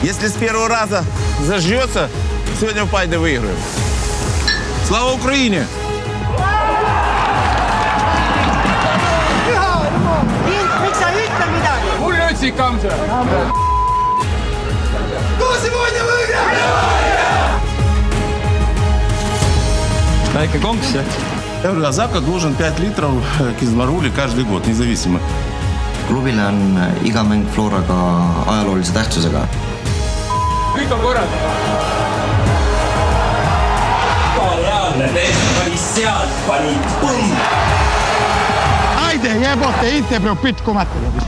Если с первого раза зажжется, сегодня в Пайде выиграем. Слава Украине! Miks sa ei ütle midagi? Mul löötsid kamsa. Väike konks, jah? Я говорю, Азака должен 5 литров кизмарули каждый год, независимо. klubile on iga mäng Floraga ajaloolise tähtsusega. Kõik on korras. Reaalne test pani sealt, pani põmm! Ajde, jebote, idite bre u pitku materiju.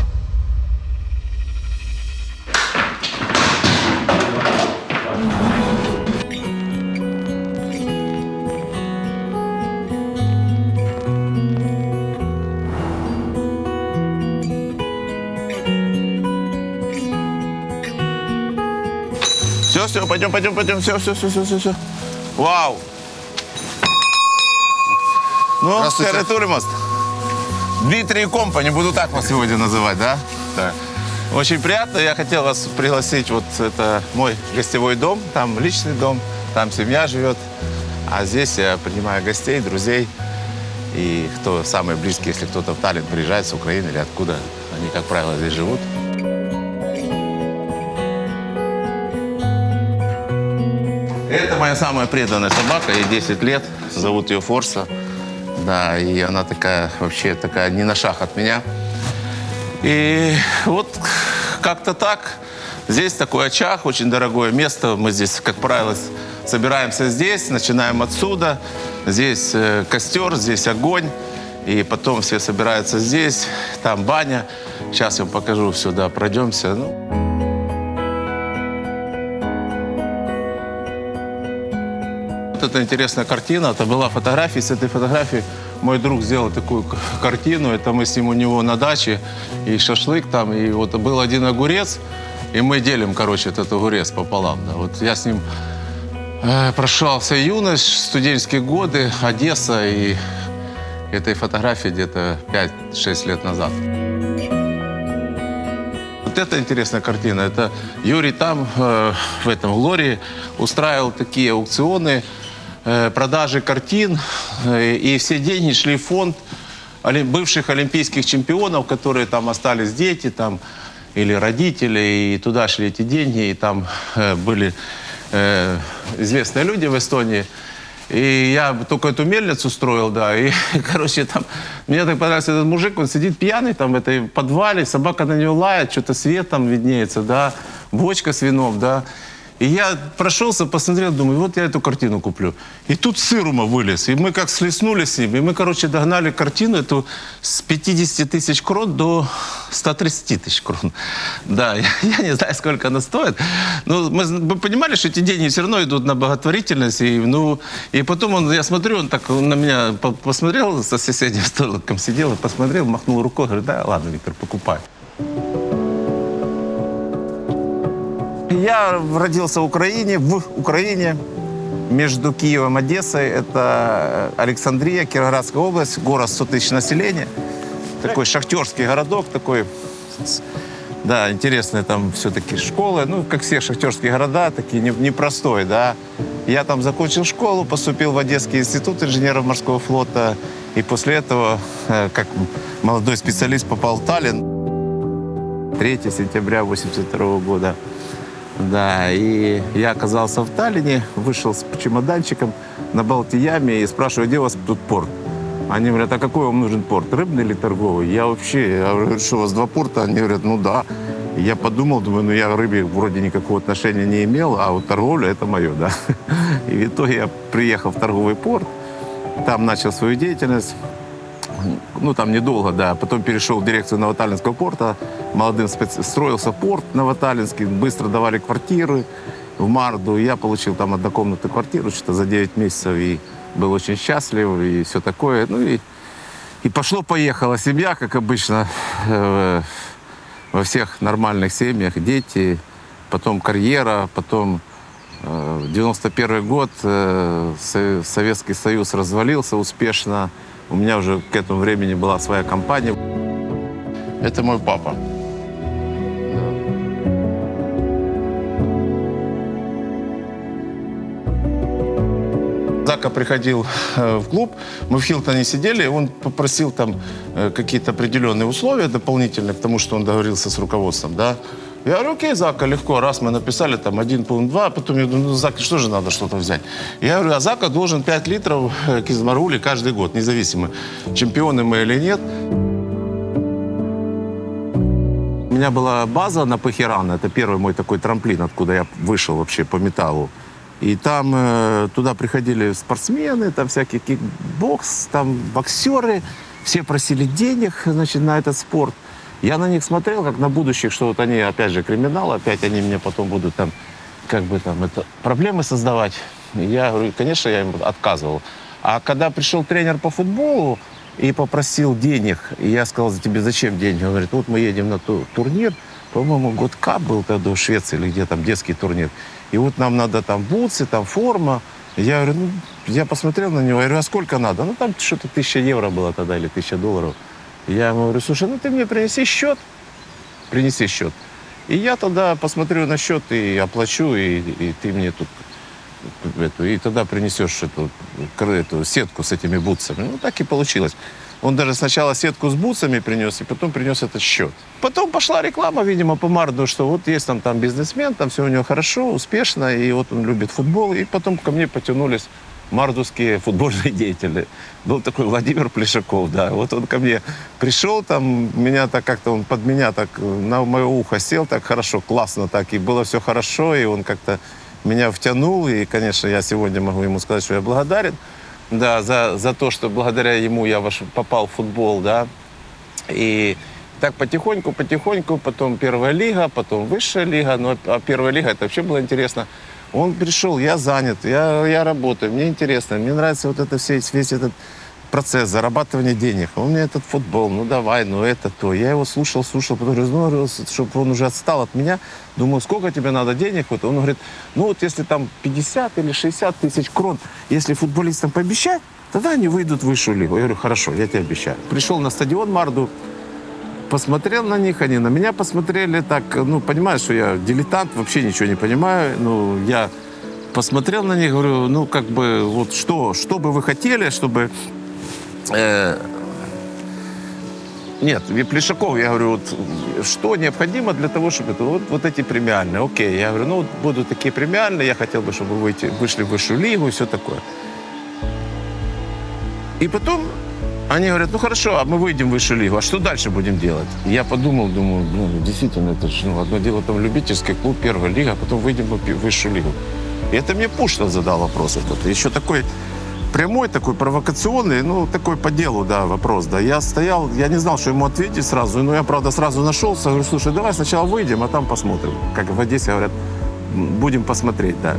Все, пойдем, все. Вау! Ну, территория Дмитрий Компани, буду так вас сегодня называть, да? Да. Очень приятно, я хотел вас пригласить, вот это мой гостевой дом, там личный дом, там семья живет, а здесь я принимаю гостей, друзей, и кто самые близкие, если кто-то в Таллин приезжает с Украины или откуда, они, как правило, здесь живут. Это моя самая преданная собака, ей 10 лет, зовут ее Форса. Да, и она такая, вообще такая не на шаг от меня. И вот как-то так. Здесь такой очаг, очень дорогое место. Мы здесь, как правило, собираемся здесь, начинаем отсюда. Здесь костер, здесь огонь. И потом все собираются здесь, там баня. Сейчас я вам покажу все, да, пройдемся. Это интересная картина. Это была фотография. С этой фотографии мой друг сделал такую картину. Это мы с ним у него на даче. И шашлык там. И вот был один огурец. И мы делим, короче, этот огурец пополам. Да. Вот я с ним прошел вся юность, студенческие годы, Одесса. И этой фотографии где-то 5-6 лет назад. Вот это интересная картина. Это Юрий там, в этом Лории, устраивал такие аукционы, продажи картин, и все деньги шли в фонд бывших олимпийских чемпионов, которые там остались дети там, или родители, и туда шли эти деньги, и там были известные люди в Эстонии. И я только эту мельницу строил, да, и, короче, там, мне так понравился этот мужик, он сидит пьяный там в этой подвале, собака на него лает, что-то свет там виднеется, да, бочка с вином, да. И я прошелся, посмотрел, думаю, вот я эту картину куплю. И тут Сырума вылез, и мы как слеснули с ним, и мы, короче, догнали картину эту с 50 тысяч крон до 130 тысяч крон. Да, я не знаю, сколько она стоит, но мы понимали, что эти деньги все равно идут на благотворительность, и потом я смотрю, он так на меня посмотрел, со соседним столиком сидел, посмотрел, махнул рукой, говорит, да, ладно, Виктор, покупай. Я родился в Украине, между Киевом и Одессой. Это Александрия, Кировоградская область, город 100 тысяч населения. Такой шахтерский городок, такой, да, интересная там все-таки школа. Ну, как все шахтерские города, такие непростой, да. Я там закончил школу, поступил в Одесский институт инженеров морского флота. И после этого, как молодой специалист, попал в Таллин. 3 сентября 1982 года. Да, и я оказался в Таллине, вышел с чемоданчиком на Балтияме и спрашиваю, где у вас тут порт? Они говорят, а какой вам нужен порт, рыбный или торговый? Я говорю, что у вас 2 порта? Они говорят, ну да. И я подумал, думаю, ну я к рыбе вроде никакого отношения не имел, а вот торговля это мое, да. И в итоге я приехал в торговый порт, там начал свою деятельность. Ну, там недолго, да. Потом перешел в дирекцию Новоталлинского порта. Молодым строился порт Новоталлинский. Быстро давали квартиры в Марду. И я получил там однокомнатную квартиру что-то за 9 месяцев. И был очень счастлив, и все такое. Ну, и пошло-поехало. Семья, как обычно, во всех нормальных семьях. Дети, потом карьера, потом 91 год Советский Союз развалился успешно. У меня уже к этому времени была своя компания. Это мой папа. Зака приходил в клуб, мы в Хилтоне сидели, он попросил там какие-то определенные условия дополнительные, потому что он договорился с руководством, да. Я говорю, окей, Зака, легко. Раз мы написали там 1 пункт 2, потом я думаю, ну, Заке что же надо что-то взять? Я говорю, а Зака должен 5 литров кизмарули каждый год, независимо, чемпионы мы или нет. У меня была база на Пахирана, это первый мой такой трамплин, откуда я вышел вообще по металлу. И там туда приходили спортсмены, там всякие кикбокс, там боксеры, все просили денег, значит, на этот спорт. Я на них смотрел, как на будущих, что вот они, опять же, криминал, опять они мне потом будут там, как бы там, это, проблемы создавать. Я говорю, конечно, я им отказывал. А когда пришел тренер по футболу и попросил денег, и я сказал, тебе зачем деньги? Он говорит, вот мы едем на турнир, по-моему, год Кап был тогда в Швеции, или где там детский турнир. И вот нам надо там бутсы, там форма. Я говорю, ну, я посмотрел на него, я говорю, а сколько надо? Ну, там что-то 1000 евро было тогда, или 1000 долларов. Я ему говорю, слушай, ну ты мне принеси счет. И я тогда посмотрю на счет и оплачу, и ты мне тут эту, и тогда принесешь эту сетку с этими бутсами. Ну, так и получилось. Он даже сначала сетку с бутсами принес, и потом принес этот счет. Потом пошла реклама, видимо, по Марду, что вот есть там бизнесмен, там все у него хорошо, успешно, и вот он любит футбол. И потом ко мне потянулись мардовские футбольные деятели. Был такой Владимир Плешаков, да. Вот он ко мне пришел, там, меня так как-то, он под меня так на мое ухо сел так хорошо, классно так, и было все хорошо, и он как-то меня втянул, и, конечно, я сегодня могу ему сказать, что я благодарен, да, за то, что благодаря ему я попал в футбол, да. И так потихоньку, потом первая лига, потом высшая лига, но а первая лига, это вообще было интересно. Он пришел, я занят, я работаю, мне интересно, мне нравится вот это весь этот процесс зарабатывания денег. Он мне этот футбол, ну давай, ну это то. Я его слушал, потом говорю, чтобы он уже отстал от меня. Думаю, сколько тебе надо денег? Вот он говорит, ну вот если там 50 или 60 тысяч крон, если футболистам пообещать, тогда они выйдут в высшую лигу. Я говорю, хорошо, я тебе обещаю. Пришел на стадион Марду, посмотрел на них, они на меня посмотрели так, ну, понимаешь, что я дилетант, вообще ничего не понимаю. Ну, я посмотрел на них, говорю, ну, как бы, вот что бы вы хотели, чтобы... Нет, и Плешаков, я говорю, вот, что необходимо для того, чтобы... Это, вот эти премиальные, окей. Я говорю, ну, вот будут такие премиальные, я хотел бы, чтобы вы вышли в высшую лигу и все такое. И потом... Они говорят, ну хорошо, а мы выйдем в высшую лигу, а что дальше будем делать? Я подумал, думаю, ну действительно, это же одно дело там любительский клуб, первая лига, а потом выйдем в высшую лигу. И это мне Пуштин задал вопрос этот. Еще такой прямой, такой провокационный, ну такой по делу, да, вопрос, да. Я стоял, я не знал, что ему ответить сразу, но я, правда, сразу нашелся, говорю, слушай, давай сначала выйдем, а там посмотрим. Как в Одессе говорят, будем посмотреть, да.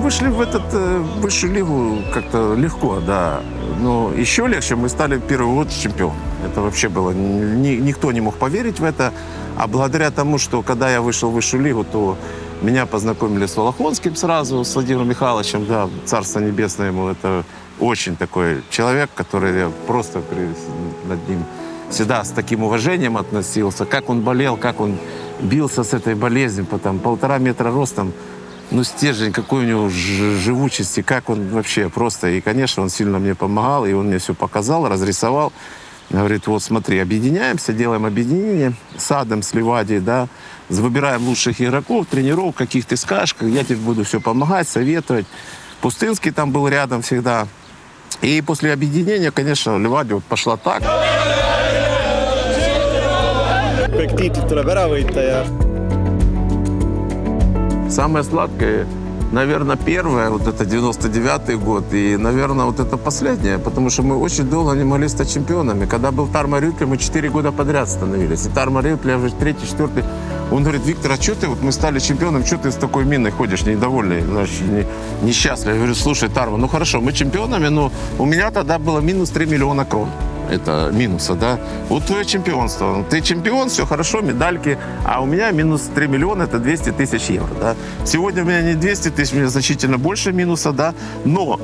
Вышли в высшую лигу как-то легко, да. Но еще легче, мы стали первый год чемпионом. Это вообще было... Никто не мог поверить в это. А благодаря тому, что когда я вышел в высшую лигу, то меня познакомили с Волохонским сразу, с Владимиром Михайловичем, да, царство небесное ему. Это очень такой человек, который я просто над ним всегда с таким уважением относился. Как он болел, как он бился с этой болезнью, потом 1,5 метра ростом. Ну, стержень, какой у него живучести, как он вообще просто. И, конечно, он сильно мне помогал, и он мне все показал, разрисовал. Говорит, вот смотри, объединяемся, делаем объединение с Адом, с Ливадией, да, выбираем лучших игроков, тренеров, каких ты скажешь, я тебе буду все помогать, советовать. Пустынский там был рядом всегда. И после объединения, конечно, Ливадия вот пошла так. Kõik tiitlid tuleb ära võita ja Самое сладкое, наверное, первое, вот это 99-й год, и, наверное, вот это последнее, потому что мы очень долго не могли стать чемпионами. Когда был Тармо Рютле, мы 4 года подряд становились. И Тармо Рютле уже 3-й, 4-й. Он говорит, Виктор, а что ты, вот мы стали чемпионом, что ты с такой миной ходишь, недовольный, значит, несчастный? Я говорю, слушай, Тармо, ну хорошо, мы чемпионами, но у меня тогда было минус 3 миллиона крон. Это минуса, да. Вот твое чемпионство. Ты чемпион, все хорошо, медальки, а у меня минус 3 миллиона, это 200 тысяч евро, да. Сегодня у меня не 200 тысяч, у меня значительно больше минуса, да, но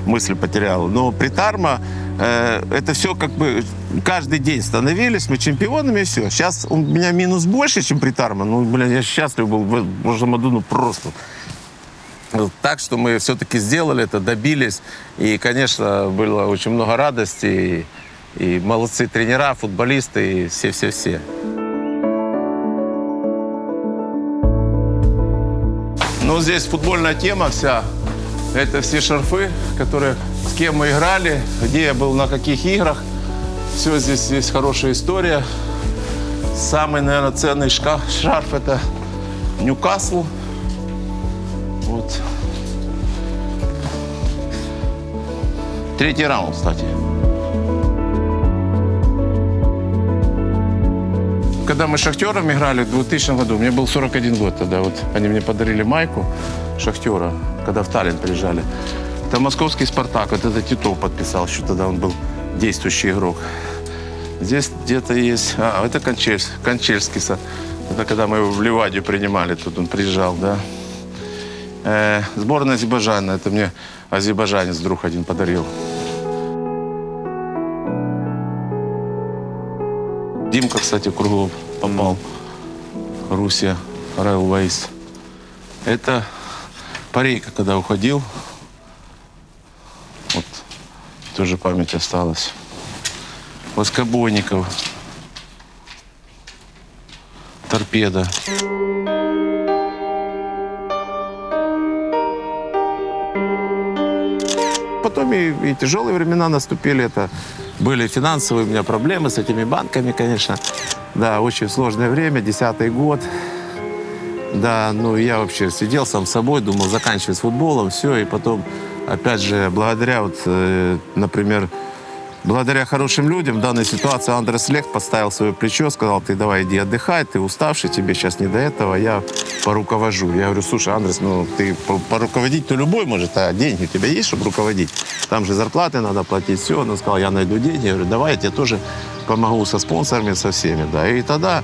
мысль потерял. Но при Тармо это все как бы каждый день становились, мы чемпионами, и все. Сейчас у меня минус больше, чем при Тарма. Ну, блин, я счастлив был в прошлом году, ну, просто. Так что мы все-таки сделали это, добились. И, конечно, было очень много радости. И молодцы тренера, футболисты, и все-все-все. Ну, здесь футбольная тема вся. Это все шарфы, которые, с кем мы играли, где я был, на каких играх. Все, здесь есть хорошая история. Самый, наверное, ценный шарф – это Ньюкасл. Вот. 3-й раунд, кстати. Когда мы с «Шахтером» играли в 2000 году, мне был 41 год тогда. Вот они мне подарили майку «Шахтера», когда в Таллин приезжали. Там московский «Спартак», вот это Титов подписал, что тогда он был действующий игрок. Здесь где-то есть... это Кончельский. Это когда мы его в Ливадию принимали, тут он приезжал, да. Сборная Азербайджана, это мне азербайджанец друг один подарил. Димка, кстати, Круглов попал. Руссия, Railways. Это Парейка, когда уходил. Вот, тоже память осталась. Воскобойников. Торпеда. Потом и тяжелые времена наступили. Это были финансовые у меня проблемы с этими банками, конечно. Да, очень сложное время, 10-й год. Да, ну я вообще сидел сам с собой, думал заканчивать с футболом, все. И потом, опять же, благодаря, вот, например, благодаря хорошим людям в данной ситуации Андрес Лехт поставил свое плечо, сказал: ты давай иди отдыхай, ты уставший, тебе сейчас не до этого, я поруковожу. Я говорю: слушай, Андрес, ну ты поруководить-то любой может, а деньги у тебя есть, чтобы руководить? Там же зарплаты надо платить, все. Он сказал: я найду деньги. Я говорю: давай, я тебе тоже помогу со спонсорами, со всеми. Да. И тогда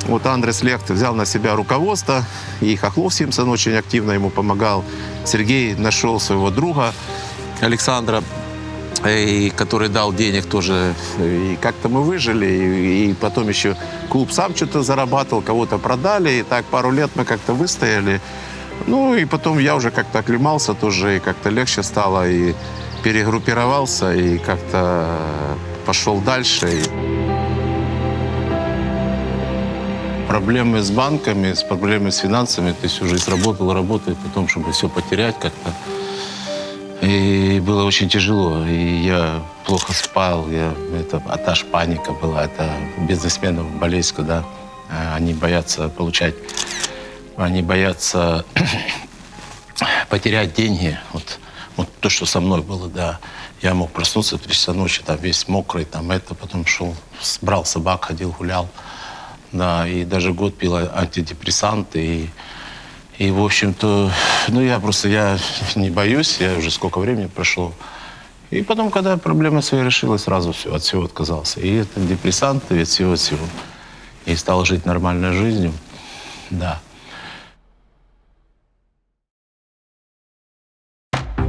вот Андрес Лехт взял на себя руководство, и Хохлов Симпсон очень активно ему помогал. Сергей нашел своего друга Александра, и который дал денег тоже. И как-то мы выжили. И потом еще клуб сам что-то зарабатывал, кого-то продали. И так пару лет мы как-то выстояли. Ну и потом я уже как-то оклемался тоже, и как-то легче стало, и перегруппировался, и как-то пошел дальше. Проблемы с банками, с проблемами с финансами, то есть уже работает, потом, чтобы все потерять как-то. И было очень тяжело, и я плохо спал, это аж паника была, это бизнесменов болезнь, когда они боятся получать, они боятся потерять деньги. Вот то, что со мной было, да. Я мог проснуться в 3 часа ночи, там весь мокрый, там это, потом шел, брал собак, ходил, гулял. Да, и даже год пил антидепрессанты, и в общем-то, ну, я не боюсь, я уже сколько времени прошло. И потом, когда проблема своя решилась, сразу все, от всего отказался. И это депрессанты, от всего. И стал жить нормальной жизнью, да.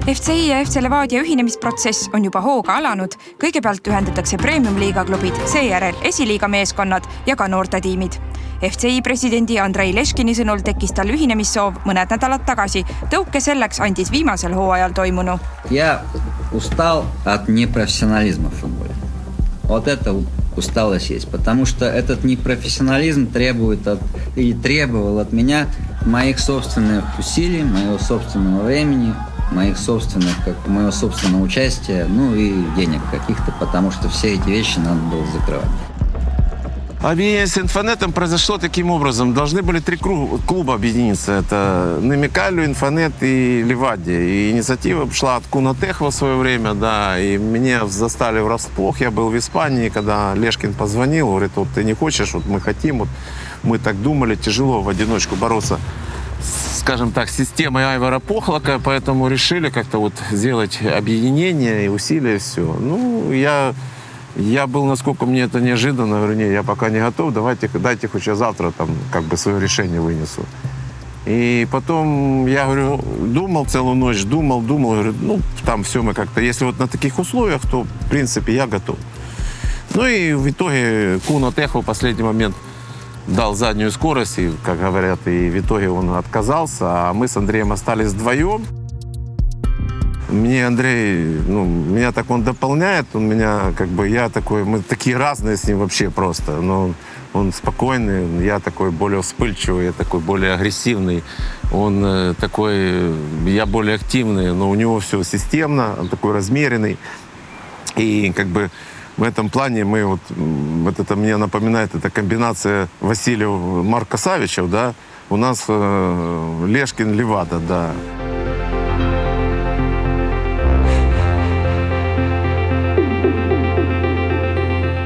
FCI ja FC Levadia ühinemisprotsess on juba hooga alanud. Kõigepealt ühendatakse premium-liiga klubid, seejärel esiliiga meeskonnad ja ka noortetiimid. FCI presidendi Andrei Leškini sõnul tekkis tal ühinemissoov mõned nädalad tagasi. Tõuke selleks andis viimasel hooajal toimunu. Я устал от непрофессионализма в футболе. Вот это усталость есть. Потому что этот непрофессионализм требовал от меня моих собственных усилий, моего собственного времени, моего собственного участия, ну и денег каких-то, потому что все эти вещи надо было закрывать. Объединение с Инфонетом произошло таким образом. Должны были 3 клуба объединиться. Это Немикалю, Инфонет и Ливадия. И инициатива шла от Кунатеха в свое время, да. И меня застали врасплох. Я был в Испании, когда Лешкин позвонил, говорит: вот ты не хочешь, вот мы хотим, вот мы так думали, тяжело в одиночку бороться, скажем так, с системой Айвара Похлака, поэтому решили как-то вот сделать объединение и усилия, все. Ну, я был, насколько мне это неожиданно, говорю: не, я пока не готов, дайте хоть я завтра там как бы свое решение вынесу. И потом я говорю, думал целую ночь, думал, говорю, ну, там все мы как-то, если вот на таких условиях, то, в принципе, я готов. Ну и в итоге Куно Техо в последний момент дал заднюю скорость, и, как говорят, и в итоге он отказался, а мы с Андреем остались вдвоем. Мне Андрей, ну, меня так он дополняет, он меня, как бы, я такой, мы такие разные с ним вообще просто, но он спокойный, я такой более вспыльчивый, я такой более агрессивный, он такой, я более активный, но у него все системно, он такой размеренный, и, как бы, в этом плане мы вот это мне напоминает, это комбинация Васильев, Марко Савичев, да, у нас Лешкин, Левада, да.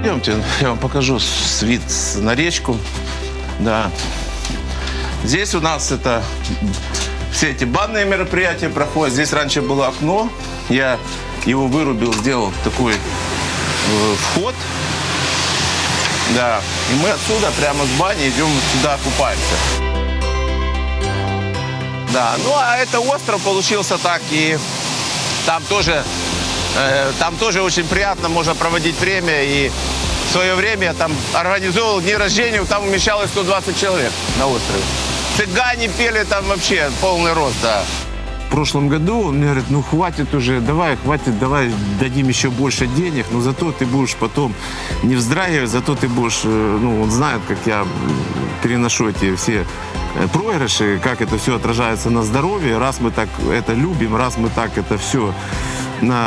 Идемте, я вам покажу вид на речку. Да. Здесь у нас это все эти банные мероприятия проходят. Здесь раньше было окно. Я его вырубил, сделал такой вход. Да. И мы отсюда прямо с бани идем сюда купаемся. Да. Ну, а это остров получился так. И там тоже очень приятно, можно проводить время. И в свое время я там организовывал дни рождения, там умещалось 120 человек на острове. Цыгане пели там вообще полный рост, да. В прошлом году он мне говорит, ну хватит уже, давай, дадим еще больше денег, но зато ты будешь потом не вздрагивать, зато ты будешь, ну, он знает, как я переношу эти все проигрыши, как это все отражается на здоровье, раз мы так это любим, раз мы так это все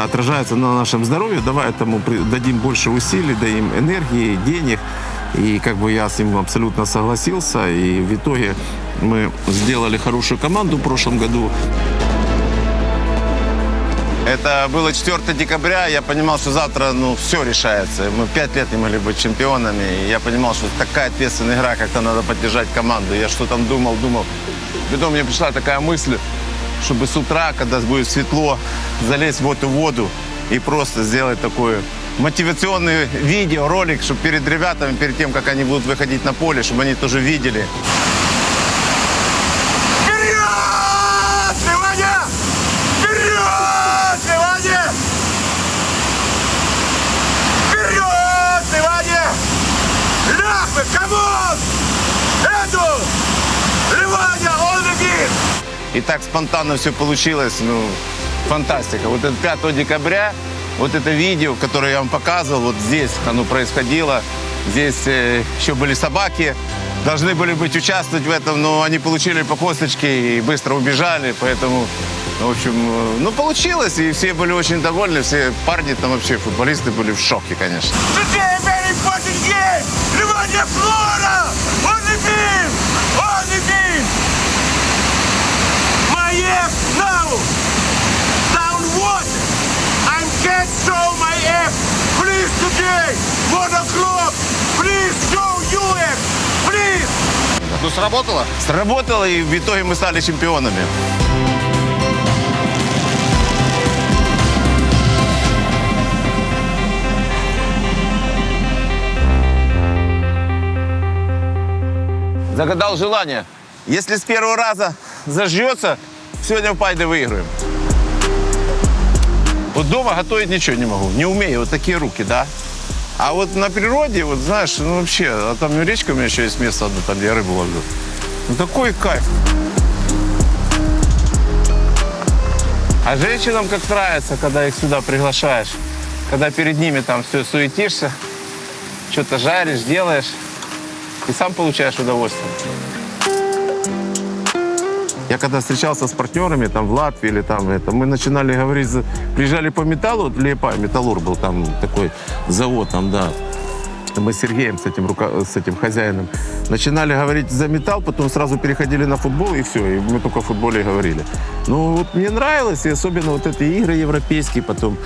отражается на нашем здоровье, давай этому дадим больше усилий, дадим энергии, денег. И как бы я с ним абсолютно согласился. И в итоге мы сделали хорошую команду в прошлом году. Это было 4 декабря, я понимал, что завтра, ну, все решается. Мы 5 лет не могли быть чемпионами, и я понимал, что такая ответственная игра, как-то надо поддержать команду. Я что там думал. Потом мне пришла такая мысль, чтобы с утра, когда будет светло, залезть в эту воду и просто сделать такое мотивационное видео, ролик, чтобы перед ребятами, перед тем, как они будут выходить на поле, чтобы они тоже видели. Вперед, Ливаня! Вперед, Ливаня! Вперед, Ливаня! Ляхмы, камон! Эду! Ливаня, он летит! И так спонтанно все получилось, ну, фантастика. Вот это 5 декабря, вот это видео, которое я вам показывал, вот здесь оно происходило. Здесь еще были собаки, должны были участвовать в этом, но они получили по косточке и быстро убежали, поэтому, в общем, ну, получилось, и все были очень довольны, все парни там вообще, футболисты были в шоке, конечно. Now, down what? I can't show my F. Please today, 1 o'clock. Please show you F. Please. Ну, сработало? Сработало, и в итоге мы стали чемпионами. Загадал желание. Если с первого раза зажжется, сегодня в Пайде выиграем. Вот дома готовить ничего не могу, не умею, вот такие руки, да. А вот на природе, вот знаешь, ну вообще, а там речка у меня еще есть место одно, там я рыбу ловлю. Ну такой кайф. А женщинам как нравится, когда их сюда приглашаешь, когда перед ними там все суетишься, что-то жаришь, делаешь, и сам получаешь удовольствие. Я когда встречался с партнерами там в Латвии или там это, мы начинали говорить, приезжали по металлу, вот Лиепай, Металлург был там такой завод там, да. Мы с Сергеем, с этим хозяином, начинали говорить за металл, потом сразу переходили на футбол, и все, и мы только о футболе говорили. Ну вот мне нравилось, и особенно вот эти игры европейские потом.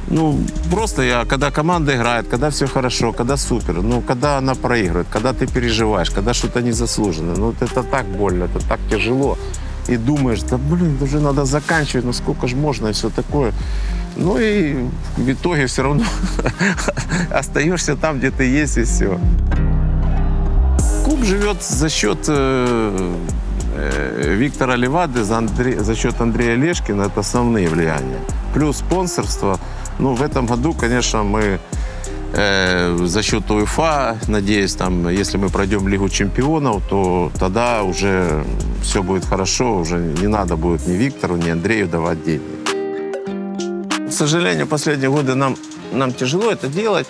Ну, просто когда команда играет, когда все хорошо, когда супер, ну, когда она проигрывает, когда ты переживаешь, когда что-то незаслуженно, ну, вот это так больно, это так тяжело. И думаешь, да, блин, уже надо заканчивать, ну, сколько же можно и все такое. Ну, и в итоге все равно остаешься там, где ты есть, и все. Клуб живет за счет Виктора Левады за счет Андрея Лешкина – это основные влияния. Плюс спонсорство. Ну, в этом году, конечно, мы за счет УЕФА, надеюсь, там, если мы пройдем Лигу чемпионов, то тогда уже все будет хорошо, уже не надо будет ни Виктору, ни Андрею давать деньги. К сожалению, последние годы нам тяжело это делать.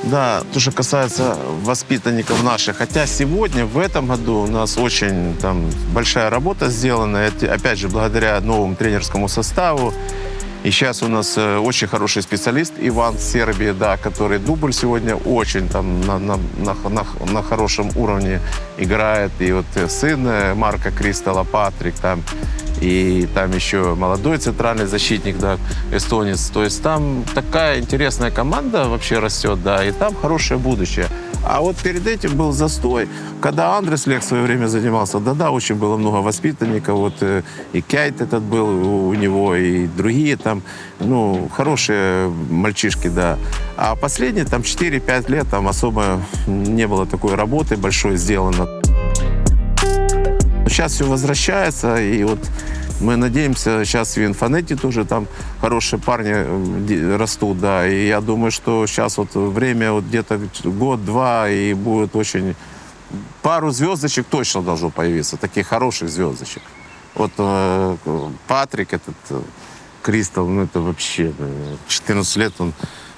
Да, то, что касается воспитанников наших. Хотя сегодня, в этом году, у нас очень там большая работа сделана. Это, опять же, благодаря новому тренерскому составу. И сейчас у нас очень хороший специалист Иван Сербия, да, который дубль сегодня очень там на хорошем уровне играет. И вот сын Марка Кристалла, Патрик, там, и там еще молодой центральный защитник, да, эстонец. То есть там такая интересная команда вообще растет, да, и там хорошее будущее. А вот перед этим был застой, когда Андрес Лех в свое время занимался. Да, очень было много воспитанников. Вот и Кайт этот был у него, и другие там, ну, хорошие мальчишки, да. А последние там 4-5 лет там особо не было такой работы большой сделано. Сейчас все возвращается, и вот мы надеемся, сейчас в Инфанете тоже там хорошие парни растут, да, и я думаю, что сейчас вот время вот где-то год-два, и будет очень... Пару звездочек точно должно появиться, таких хороших звездочек. Вот Патрик, этот Кристал, ну это вообще 14 лет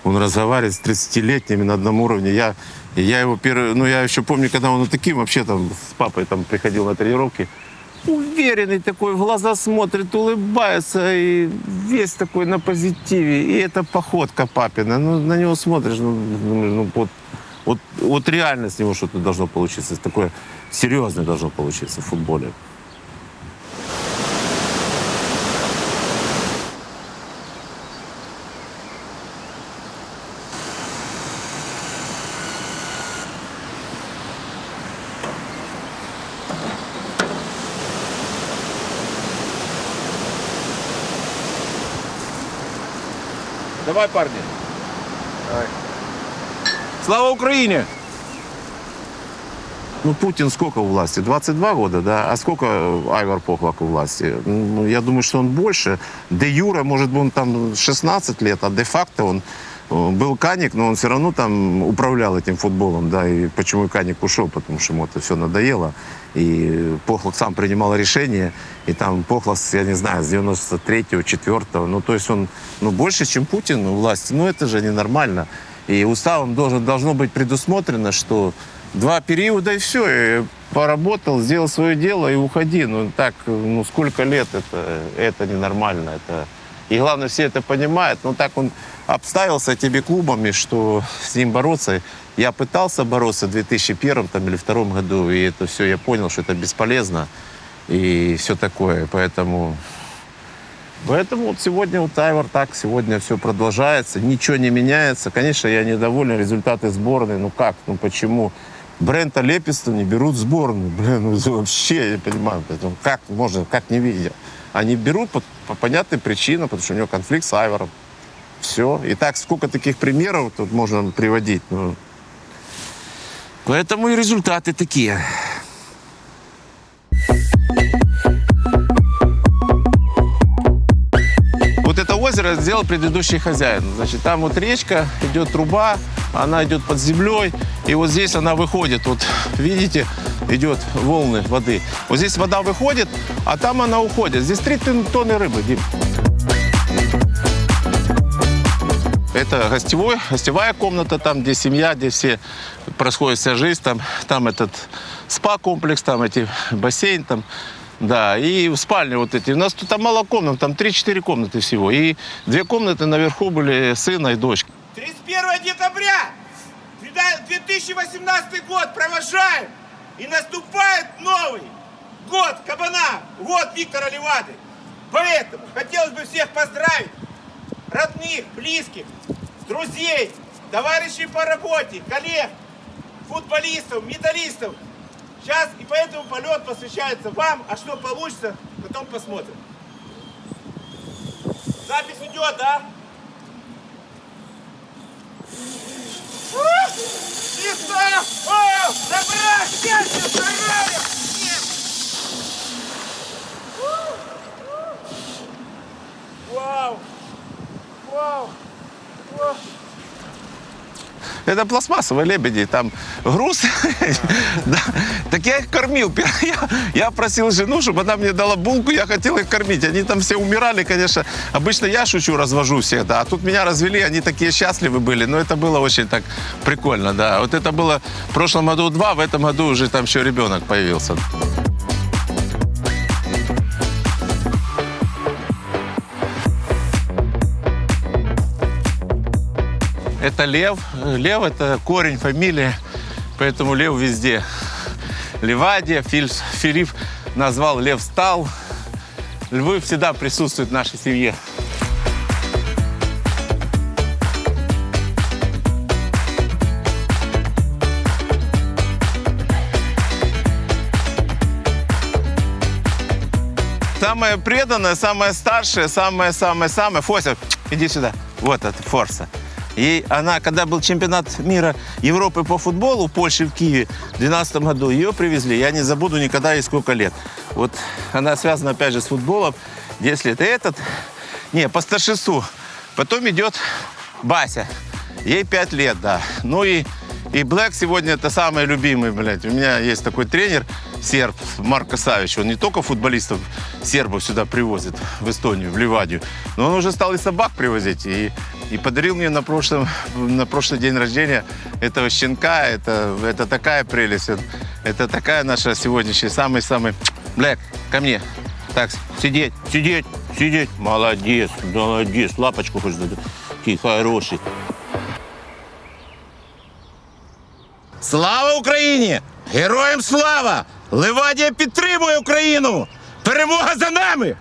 он разговаривает с 30-летними на одном уровне. Я его я еще помню, когда он таким вообще там с папой там приходил на тренировки. Уверенный такой, в глаза смотрит, улыбается, и весь такой на позитиве. И это походка папина. Ну, на него смотришь, вот реально с него что-то должно получиться. Такое серьезное должно получиться в футболе. Давай, парни. Давай. Слава Украине! Ну, Путин сколько у власти? 22 года, да? А сколько Айвар Похлак у власти? Ну, я думаю, что он больше. Де юре, может быть, он там 16 лет, а де-факто он был Каник, но он все равно там управлял этим футболом, да, и почему Каник ушел, потому что ему это все надоело, и Похлак сам принимал решение, и там Похлак, я не знаю, с 93-го, 4-го, ну, то есть он, ну, больше, чем Путин у власти, ну, это же ненормально, и уставом должно быть предусмотрено, что 2 периода и все, и поработал, сделал свое дело и уходи, ну, так, ну, сколько лет, это ненормально, это... И главное, все это понимают, но так он обставился этими клубами, что с ним бороться. Я пытался бороться в 2001 там, или 2002 году, и это все, я понял, что это бесполезно и все такое. Поэтому вот сегодня вот Айвар так, сегодня все продолжается, ничего не меняется. Конечно, я недоволен результатами сборной. Ну как, ну почему? Брента Леписта не берут в сборную. Блин, ну вообще, я не понимаю, как можно, как не видя. Они берут по понятной причине, потому что у него конфликт с Айваром. Все. И так, сколько таких примеров тут можно приводить. Ну. Поэтому и результаты такие. Вот это озеро сделал предыдущий хозяин. Значит, там вот речка, идет труба, она идет под землей, и вот здесь она выходит. Вот видите, идет волны воды. Вот здесь вода выходит, а там она уходит. Здесь 3 тонны рыбы, Дим. Это гостевая комната, там, где семья, где все происходит вся жизнь. Там этот спа-комплекс, там эти бассейн, там, да, и спальни вот эти. У нас тут там мало комнат, там 3-4 комнаты всего. И 2 комнаты наверху были сына и дочки. 31 декабря 2018 год провожаем. И наступает новый год кабана, год Виктора Левады. Поэтому хотелось бы всех поздравить, родных, близких, друзей, товарищей по работе, коллег, футболистов, металлистов. Сейчас и поэтому полет посвящается вам, а что получится, потом посмотрим. Запись идет, да? Добра, счастья, здоровья! Это пластмассовые лебеди, там груз. Да. Так я их кормил. Я просил жену, чтобы она мне дала булку, я хотел их кормить. Они там все умирали, конечно. Обычно я шучу, развожу всех, да. А тут меня развели, они такие счастливы были. Но это было очень так прикольно, да. Вот это было в прошлом году 2, в этом году уже там еще ребенок появился. Это Лев. Лев – это корень фамилии, поэтому Лев везде. Ливадия, Филипп назвал, Лев стал. Львы всегда присутствуют в нашей семье. Самая преданная, самая старшая, самая. Фося, иди сюда. Вот это Форса. И она, когда был чемпионат мира Европы по футболу в Польше, в Киеве, в 2012 году, ее привезли. Я не забуду никогда, ей сколько лет. Вот она связана, опять же, с футболом. 10 лет. И этот, по старшинству. Потом идет Бася. Ей 5 лет, да. Ну и Блэк сегодня это самый любимый, блядь. У меня есть такой тренер, серб, Марко Савич. Он не только футболистов сербов сюда привозит, в Эстонию, в Ливадию, но он уже стал и собак привозить. И подарил мне на прошлый день рождения этого щенка. Это такая прелесть. Это такая наша сегодняшняя самый. Блэк, ко мне. Так, сидеть. Молодец. Лапочку хочешь дать. Какой хороший. Слава Україні! Героям слава! Ливадія підтримує Україну! Перемога за нами!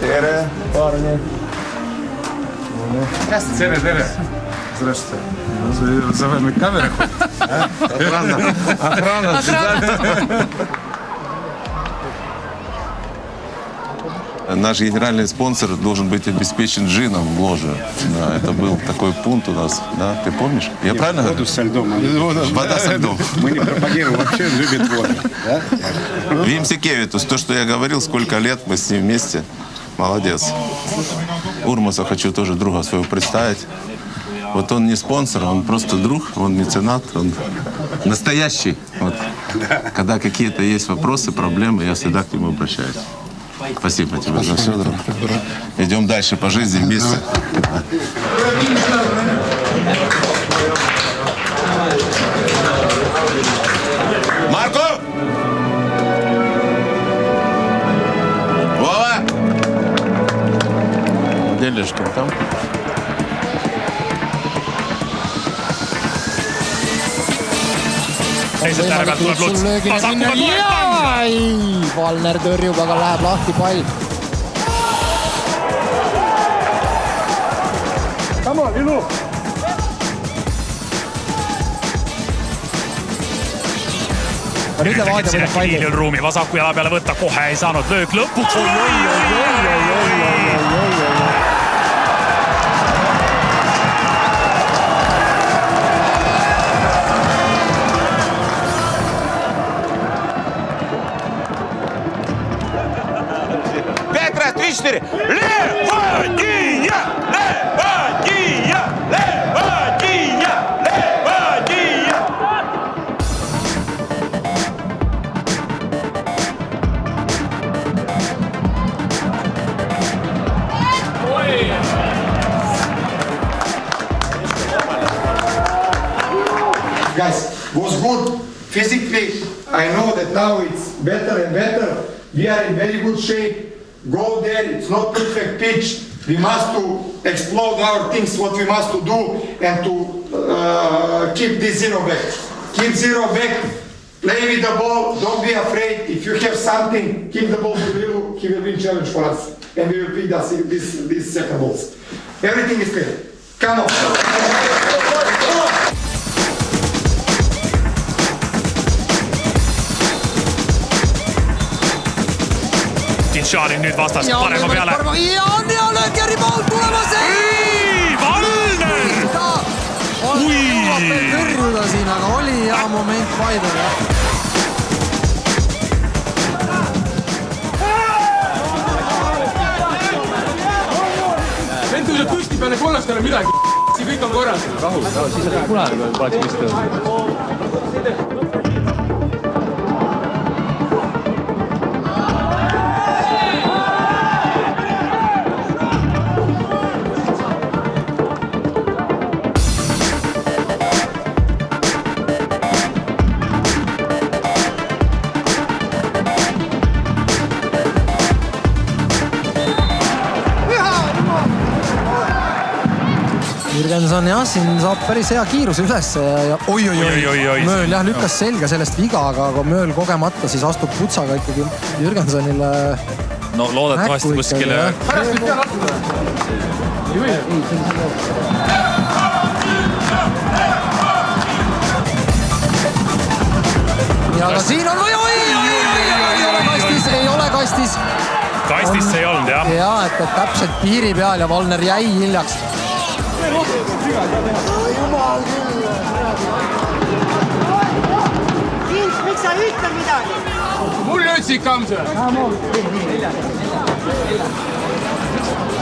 Tere, парни. Tere. Здравствуйте. За вами камера ходит? Охрана. Наш генеральный спонсор должен быть обеспечен джином в ложе. Да, это был такой пункт у нас, да? Ты помнишь? Я правильно говорю? Воду со льдом. Вода со льдом. Мы не пропагируем, вообще любит воду. Да? Вим Сикевитус, то, что я говорил, сколько лет мы с ним вместе. Молодец. Урмаса хочу тоже друга своего представить. Вот он не спонсор, он просто друг, он меценат, он настоящий. Вот. Когда какие-то есть вопросы, проблемы, я всегда к нему обращаюсь. Спасибо тебе за все, друг. Идем дальше по жизни вместе. Марко! Вова! Где Лешкин там? Teisest ääre pealt tuleb Luts. Vasakuga tuleb Valner tõrjub, aga läheb lahti pall. Come on, Ilu! Liinil ruumi vasaku jala peale võtta, kohe ei saanud löök lõpuks. Три-четыре. Левадия! Левадия! Левадия! Левадия! Guys, was good physically. I know that now it's better and better. We are in very good shape. Go there, it's not perfect pitch. We must to explode our things, what we must to do, and to keep this zero back. Keep zero back, play with the ball, don't be afraid. If you have something, keep the ball to Lilu, he will win challenge for us. And we will pick these second balls. Everything is clear. Come on. Šarin nüüd vastast parema peale. Ja on hea löök ja ribaud tulemas. Valner! Jõuab veel kõrjuda siin, aga oli hea moment Paidel. Vend tõuseb püsti peale kollastele midagi. Siin kõik on korras. Rahu, siis on punane, kui poleks püsti tõusnud. Jürgenson jah, siin saab päris hea kiiruse üles ja oi, Mööl jah lükkas selga sellest viga, aga Mööl kogemata siis astub putsaga ikkagi Jürgensonile. No loodetavasti kuskile. Ja aga siin on või ei ole kastis. Kastis see ei olnud jah. Ja, et täpselt piiri peal ja Valner jäi hiljaks. Kink, miks sa ütle midagi? Mul ütsid Kamse.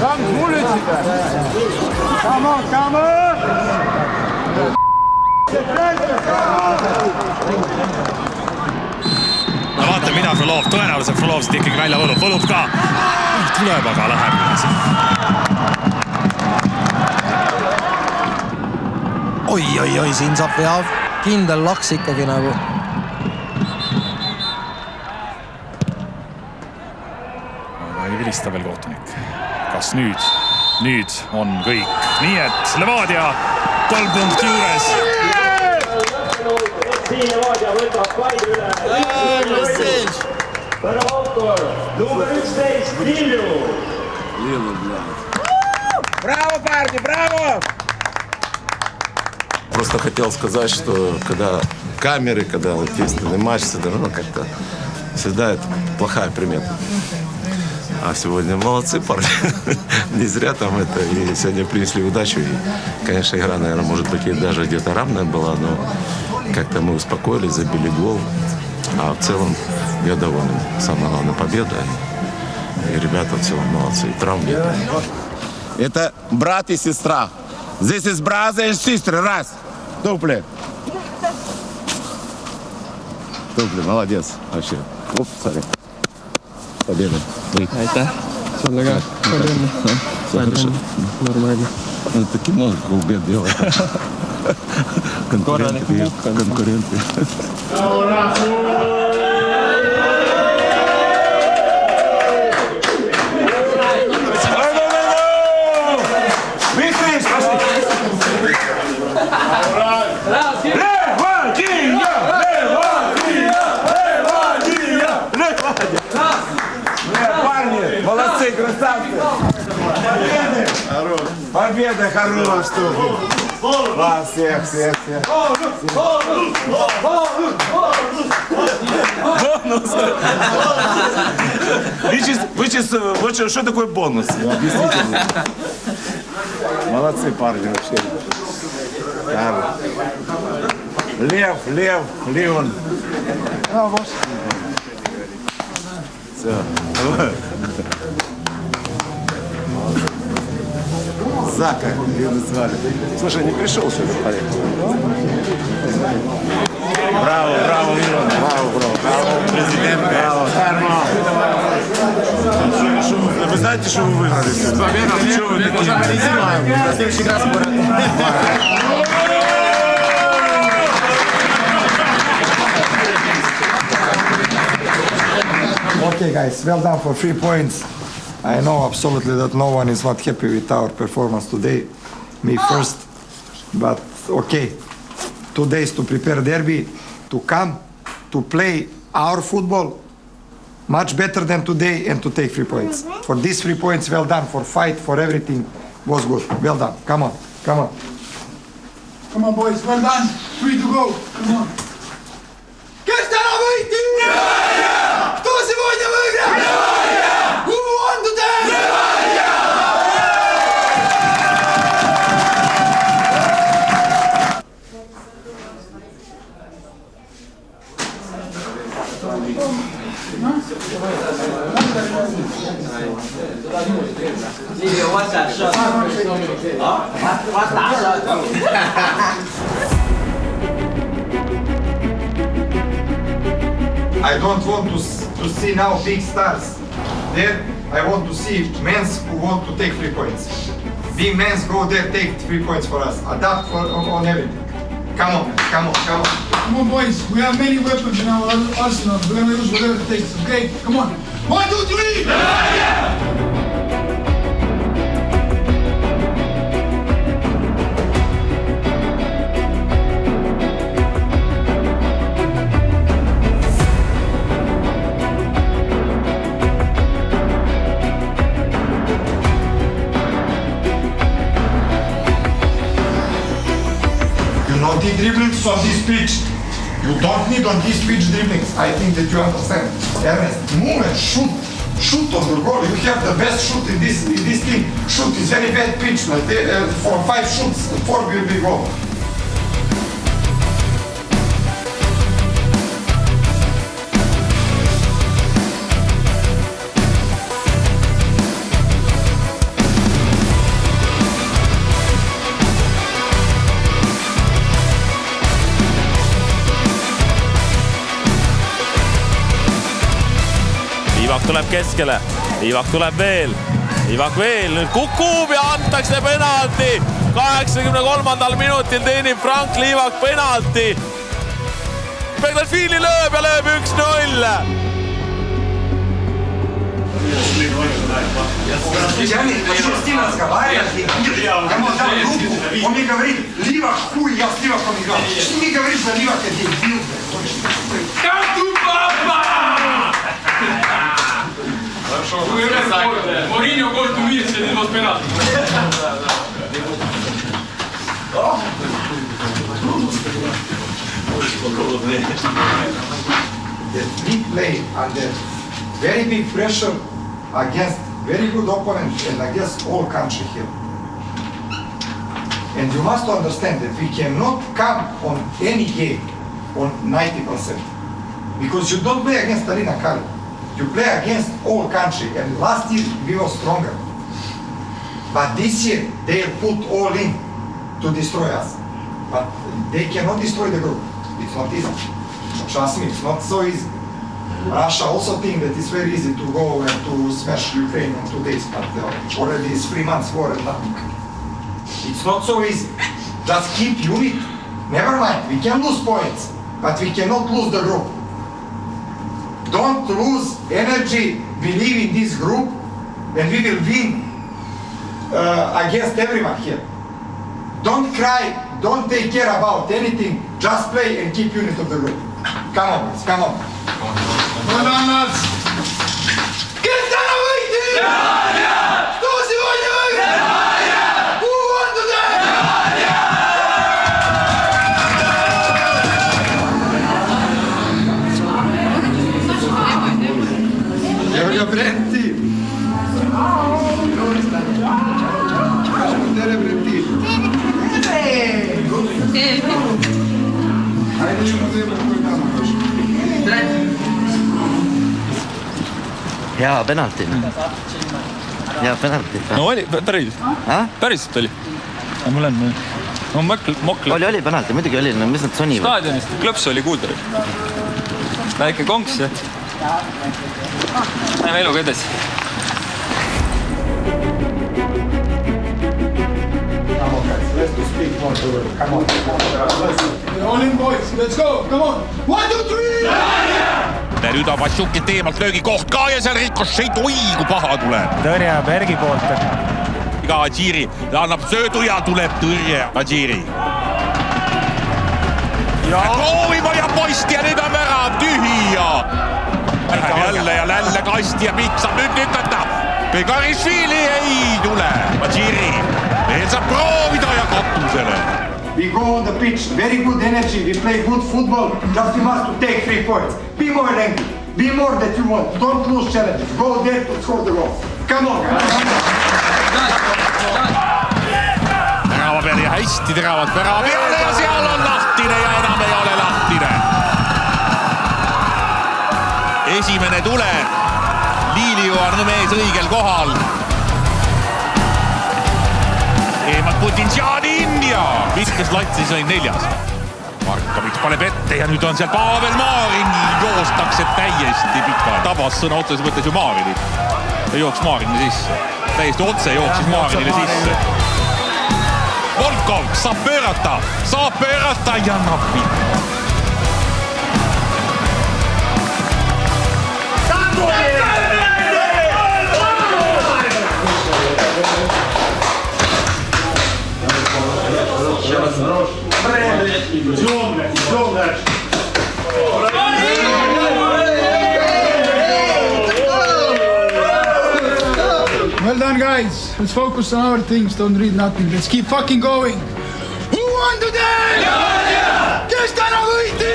Kamse, mul ütsid. Come on. No vaata, mida Frolov, tõenäoliselt Frolov siit ikkagi välja võlub. Võlub ka. Tuleb, aga läheb üles. Oi, siin saab hea kindel laks ikkagi nagu. Aga ei vilista veel kohtunik. Kas nüüd on kõik. Nii et Levadia 3 punkti juures. Siin Levadia võtab Paide üle. Autor, number 11, Lilju. Браво, парни, браво! Просто хотел сказать, что когда камеры, когда естественный матч, всегда как-то всегда это плохая примета. А сегодня молодцы парни. Не зря там это. И сегодня принесли удачу. И, конечно, игра, наверное, может быть, и даже где-то равная была, но как-то мы успокоились, забили гол. А в целом я доволен. Самая главная победа. И ребята в целом молодцы. И травм нет. Это брат и сестра. This is brother and sister. Раз. Тупле. Молодец. Вообще. Оп, смотри. Победа. Aitäh. Sulle ka. Все хорошо. Нормально. Ну, таки много убед делать. Конкуренты. Молодцы, красавцы! Победа хорошая штука! Вас всех! Бонус! Что такое бонус? Объясните мне. Молодцы парни вообще. Лев, Леон. Все. Зака ее назвали. Слушай, не пришел сюда, поехал. Браво, Леон. Браво, президент. Браво. Вы знаете, что вы выиграли? Что вы такие? На следующий раз Okay, guys, well done for 3 points. I know absolutely that no one is not happy with our performance today. Me first. But okay, 2 days to prepare derby, to come, to play our football much better than today and to take 3 points. For these 3 points, well done. For fight, for everything was good. Well done. Come on. Come on, boys. Well done. 3 to go. Come on. Kes täna võitis? Kto сегодня выиграл? I don't want to see now big stars there. I want to see men who want to take 3 points. Big men go there, take 3 points for us. Adapt on everything. Come on, come on, come on. Come on, boys. We have many weapons in our arsenal. We're gonna use whatever it takes. Okay? Come on. 1, 2, 3! The dribblings on this pitch. You don't need on this pitch dribblings. I think that you understand. Ernest, move and shoot. Shoot on the goal. You have the best shoot in this team. Shoot is very bad pitch. Like for 5 shoots, 4 will be goal. Ivak tuleb keskele, Ivak tuleb veel, Ivak veel, nüüd kukub ja antakse penalti. 83. minutil teenib Frank Ivak penalti. Begdashvili lööb ja lööb 1-0. Почти разговаривать. Кому дал руку, он мне говорит, Ливак, хуй, я с Ливаком играл. Что ты говоришь за Ливака, дебил? Как ты, папа! Mourinho gol tu viis ja nüüd penalt. The big play under very big pressure against very good opponent and against all country here. And you must understand that we cannot come on any game on 90%. Because you don't play against Arena Kali. You play against all country, and last year we were stronger. But this year they put all in to destroy us. But they cannot destroy the group. It's not easy. Trust me, it's not so easy. Russia also think that it's very easy to go and to smash Ukraine in 2 days, but already it's 3 months war and nothing. It's not so easy. Just keep unit. Never mind, we can lose points, but we cannot lose the group. Don't lose energy, believe in this group, and we will win against everyone here. Don't cry, don't take care about anything, just play and keep unit of the group. Come on, boys, come on. Well done, lads. Get down away, team! Кто сегодня выиграет? Who won today? Jag bränt till. Där är bränt till. Hea penalti. Hea penalti. No oli, päriselt oli. Mul on mokk. Oli penalti, muidugi oli, no mis nad sonivad? Staadionist klõps oli kuulda. Väike konks ja näeme eluga edasi. Come on. All in, boys. Let's go. Come on. 1, 2, 3! Nüüd on Vassiuki teemalt löögi koht ka ja seal rikošeit, oi kui paha tuleb. Tõrje Bergi poolt. Iga Adžiri annab söödu ja tuleb tõrje Adžiri. Proovima ja posti ja nüüd on värav tühi ja jälle kasti ja Mikk saab nüüd lükata. Begdashvili ei tule. Adžiri veel saab proovida ja katusele. We go on the pitch, very good energy, we play good football, just you must to take 3 points. Be more angry, be more that you want, don't lose challenges, go there to score the goal. Come on, Terava peal ja hästi teravad terava peale ja seal on lahtine ja enam ei ole lahtine. esimene tule. Liiliu on mees õigel kohal. Eemalt Putinšadin ja viskas latsi, sai 4. Markovic paneb ette ja nüüd on seal Pavel Maarin. Joostakse täiesti pika. Tabas sõna otses mõttes ju Maarinit. Ja jooks Maarinile sisse. Täiesti otse jooksis Maarinile sisse. Volkov saab pöörata ja nappi. Well done, guys. Let's focus on our things. Don't read nothing. Let's keep fucking going. Who won today? Kes täna võiti?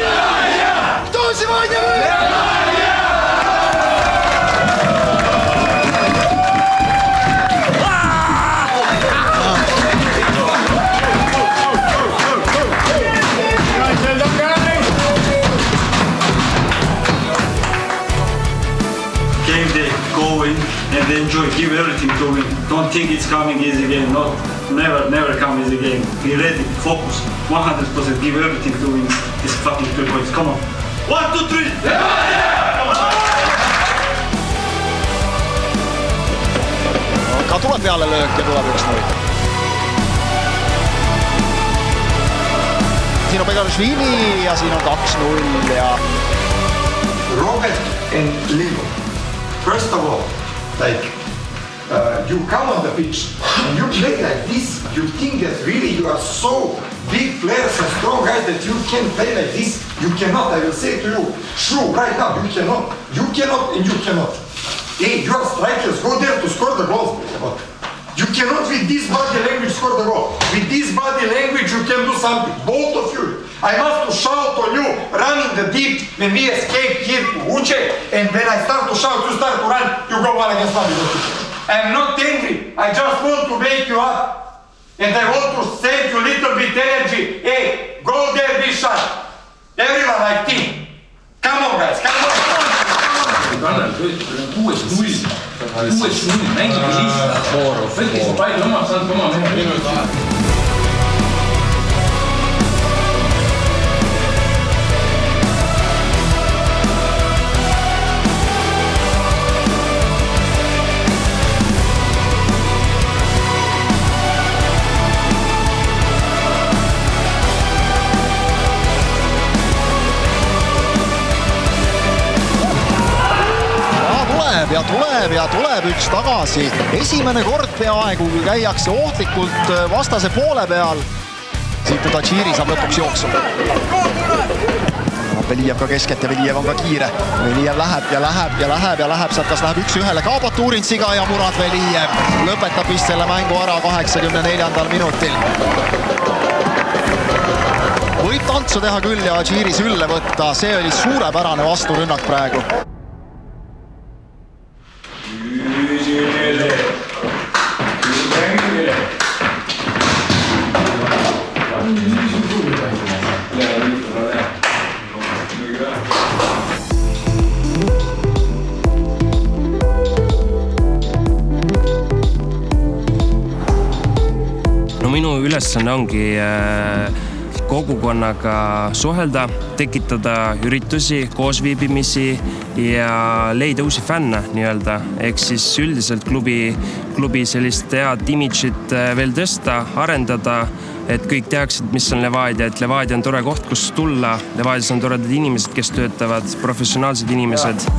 Кто сегодня выиграл? Game day, go in and enjoy, give everything to win. Don't think it's coming easy game, never come easy game. Be ready, focus, 100%, give everything to win this fucking 3 points. Come on. 1, 2, 3! Aga tuleb peale löök ja tuleb 1-0. Siin on Begashvili ja siin on 2-0 ja... Robert and Leo. First of all, you come on the pitch and you play like this, you think that really you are so big players and strong guys that you can play like this. You cannot, I will say to you, true, right now, you cannot and you cannot. Hey, you are strikers, go there to score the goals. You cannot with this body language score the goal. With this body language you can do something, both of you. I must to shout on you, running the deep when we escape here to Uche, and when I start to shout, you start to run, you go one against one. I am not angry, I just want to wake you up. And I want to send you a little bit energy. Hey, go there, be sharp. Everyone like team. Come on guys, come on. Kannel, 6-0. 6-0, mängige lihtsalt. Võtke see palju oma, saanud oma mehe. ja tuleb üks tagasi. Esimene kord peaaegu, kui käiakse ohtlikult vastase poole peal. Siit Tadžiri saab lõpuks jooksu. Velijev ka keskelt ja Velijev on ka kiire. Velijev läheb, sealt kas läheb 1-1 kaabot Turintsiga ja Murad Velijev lõpetab vist selle mängu ära 84. minutil. Võib tantsu teha küll ja Tadžiri sülle võtta, see oli suurepärane vasturünnak praegu. Minu ülesanne ongi kogukonnaga suhelda, tekitada üritusi, koosviibimisi ja leida uusi fänne nii-öelda. Ehk siis üldiselt klubi sellist head imidžit veel tõsta, arendada, et kõik teaksid, mis on Levadia, et Levadia on tore koht, kus tulla. Levadias on toredad inimesed, kes töötavad, professionaalsed inimesed.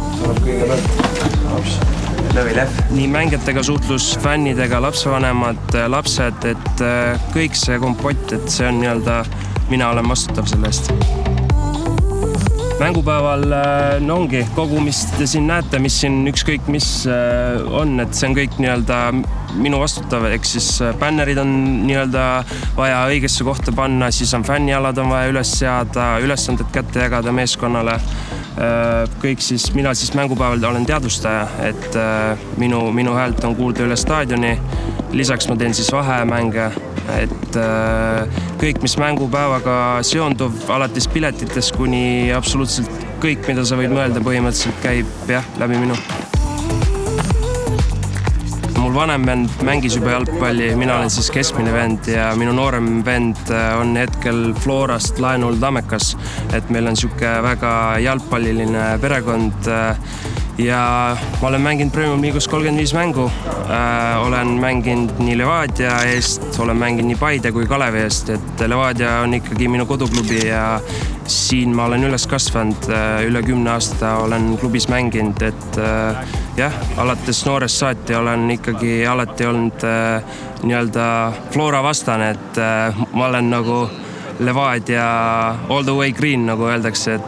Nii mängijatega suhtlus, fännidega, lapsevanemad, lapsed, et kõik see kompott, et see on nii-öelda, mina olen vastutav selle eest. Mängupäeval ongi kogu, mis te siin näete, mis siin ükskõik mis on, et see on kõik nii-öelda minu vastutav, ehk siis bännerid on nii-öelda vaja õigesse kohta panna, siis on fännialad on vaja üles seada, ülesanded kätte jagada meeskonnale. Kõik siis, mina siis mängupäeval olen teadvustaja, et minu häält on kuulda üle staadioni. Lisaks ma teen siis vaheajamänge et kõik, mis mängupäevaga seonduv, alates piletitest kuni absoluutselt kõik, mida sa võid mõelda, põhimõtteliselt käib läbi minu. Mul vanem vend mängis juba jalgpalli, mina olen siis keskmine vend ja minu noorem vend on hetkel Florast laenul Tammekas, et meil on siuke väga jalgpalliline perekond ja ma olen mänginud Premium Liigus 35 mängu. Olen mänginud nii Levadia eest, olen mänginud nii Paide kui Kalevi eest, et Levadia on ikkagi minu koduklubi ja siin ma olen üles kasvanud, üle 10 aasta olen klubis mänginud, et alates noorest saati olen ikkagi alati olnud nii-öelda Flora vastane, et ma olen nagu Levadia all the way green, nagu öeldakse, et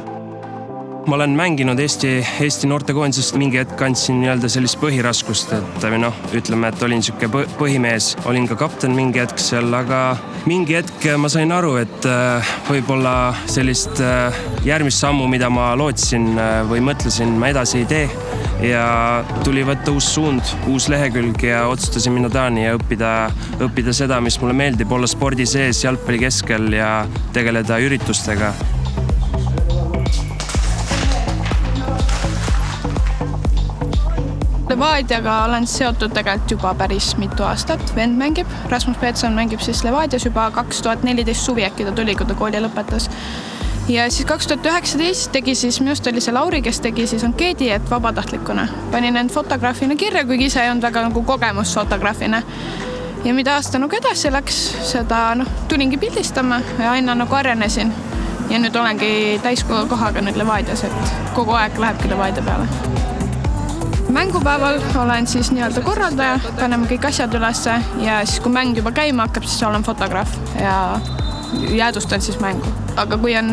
ma olen mänginud Eesti noortekoondisest, mingi hetk andsin nii-öelda sellist põhiraskust, et ütleme, et olin siuke põhimees, olin ka kapten mingi hetk seal, aga mingi hetk ma sain aru, et võib-olla sellist järgmist sammu, mida ma lootsin või mõtlesin, ma edasi ei tee ja tuli võtta uus suund, uus lehekülg ja otsustasin minna Taani ja õppida seda, mis mulle meeldib, olla spordi sees, jalgpalli keskel ja tegeleda üritustega. Levadiaga olen seotud tegelikult juba päris mitu aastat. Vend mängib, Rasmus Peetson mängib siis Levadias juba 2014 suvi äkki ta tuli, kui ta kooli lõpetas. Ja siis 2019 tegi siis, minust oli see Lauri, kes tegi siis ankeedi, et vabatahtlikuna. Panin end fotograafina kirja, kuigi ise ei olnud väga nagu kogemus fotograafina. Ja mida aasta nagu edasi läks, seda tulingi pildistama ja aina nagu arenesin. Ja nüüd olengi täiskohaga nüüd Levadias, et kogu aeg lähebki Levadia peale. Mängupäeval olen siis nii-öelda korraldaja, paneme kõik asjad ülesse ja siis kui mäng juba käima hakkab, siis olen fotograaf ja jäädustan siis mängu. Aga kui on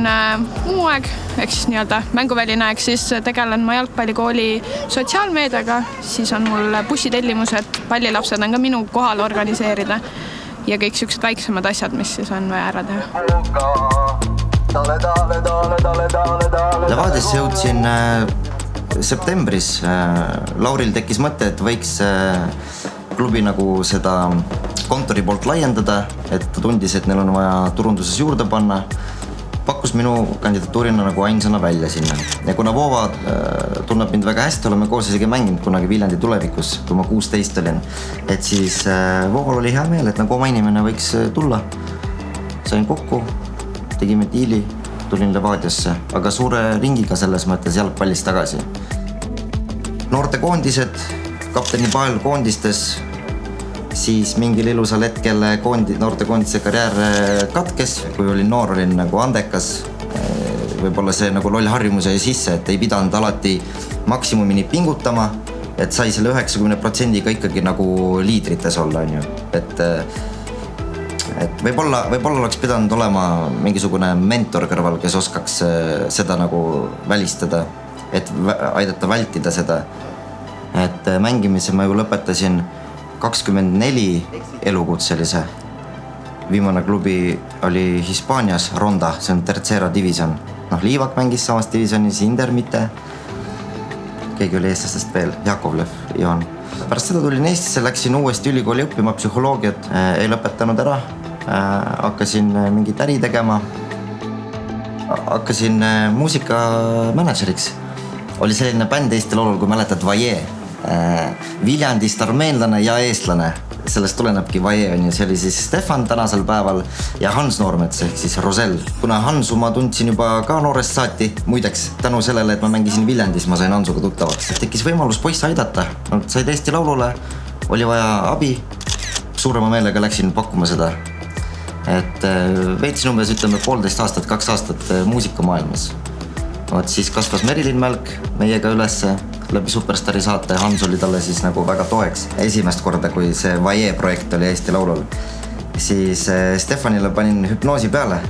muu aeg, ehk siis nii-öelda mänguväline aeg, siis tegelen ma jalgpallikooli sotsiaalmeediaga, siis on mul bussitellimused, pallilapsed on ka minu kohal organiseerida ja kõik siuksed väiksemad asjad, mis siis on vaja ära teha. Levadiasse jõudsin septembris. Lauril tekkis mõte, et võiks klubi nagu seda kontori poolt laiendada, et ta tundis, et neil on vaja turunduses juurde panna. Pakkus minu kandidatuurina nagu ainsana välja sinna. Ja kuna Voova tunneb mind väga hästi, oleme koos isegi mänginud kunagi Viljandi tulevikus, kui ma 16 olin. Et siis Vooval oli hea meel, et nagu oma inimene võiks tulla. Sain kokku, tegime diili, tulin Levadiasse, aga suure ringiga selles mõttes jalgpallis tagasi. Noortekoondised, kapteni Pael koondistes, siis mingil ilusal hetkel noortekoondise karjäär katkes. Kui olin noor, olin nagu andekas. Võib-olla see nagu loll harjumus jäi sisse, et ei pidanud alati maksimumini pingutama, et sai selle 90%-ga ikkagi nagu liidrites olla, on ju. Et võib-olla oleks pidanud olema mingisugune mentor kõrval, kes oskaks seda nagu välistada, et aidata vältida seda. Et mängimise ma ju lõpetasin 24 elukutselise. Viimane klubi oli Hispaanias, Ronda, see on Tercera division. Liivak mängis samas divisionis, Inder mitte. Keegi oli eestlastest veel, Jakovlev, Johan. Pärast seda tulin Eestisse, läksin uuesti ülikooli õppima psühholoogiat, ei lõpetanud ära. Hakkasin mingit äri tegema. Hakkasin muusikamänedžeriks. Oli selline bänd Eesti Laulul, kui mäletad, Vaje. Viljandist armeenlane ja eestlane. Sellest tulenebki Vaje, on ju. See oli siis Stefan tänasel päeval ja Hans Noormets ehk siis Rosell. Kuna Hansu ma tundsin juba ka noorest saati, muideks tänu sellele, et ma mängisin Viljandis, ma sain Hansuga tuttavaks. Tekkis võimalus poisse aidata. Nad said Eesti Laulule, oli vaja abi. Suurema meelega läksin pakkuma seda. Et veetsin umbes, ütleme, 1,5 aastat, 2 aastat muusikamaailmas. Siis kasvas Merilin Mälk meiega ülesse läbi Superstari saate. Hans oli talle siis nagu väga toeks. Esimest korda, kui see Vaje projekt oli Eesti Laulul, siis Stefanile panin hüpnoosi peale,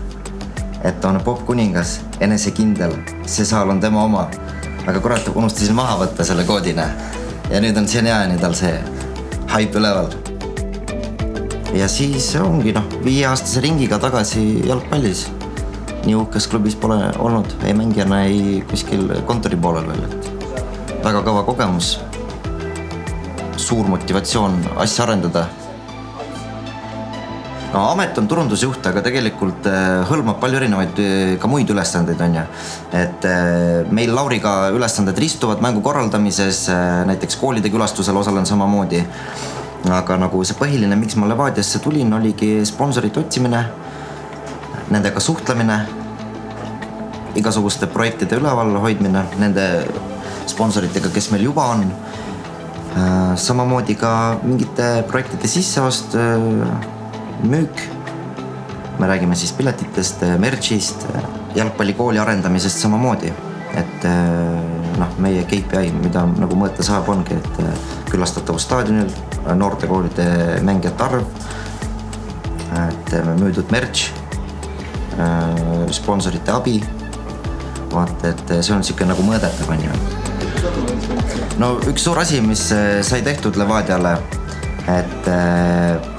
et on popkuningas, enesekindel, see saal on tema oma. Aga kurat, unustasin maha võtta selle koodina. Ja nüüd on seniajani tal see haip üleval. Ja siis ongi 5-aastase ringiga tagasi jalgpallis. Nii uhkes klubis pole olnud, ei mängijana, ei kuskil kontori poolel veel. Väga kõva kogemus, suur motivatsioon asja arendada. No amet on turundusjuht, aga tegelikult hõlmab palju erinevaid ka muid ülesandeid on ju. Et meil Lauriga ülesanded ristuvad mängu korraldamises, näiteks koolide külastusel osalen samamoodi. Aga nagu see põhiline, miks ma Levadiasse tulin, oligi sponsorite otsimine, nendega suhtlemine, igasuguste projektide üleval hoidmine, nende sponsoritega, kes meil juba on. Samamoodi ka mingite projektide sisseost, müük, me räägime siis piletitest, merchist, jalgpallikooli arendamisest samamoodi. Et meie KPI, mida nagu mõõta saab, ongi, et külastatavus staadionil, noortekoolide mängijate arv, et müüdud merch, sponsorite abi. Vaat, et see on siuke nagu mõõdetav, on ju. No üks suur asi, mis sai tehtud Levadiale, et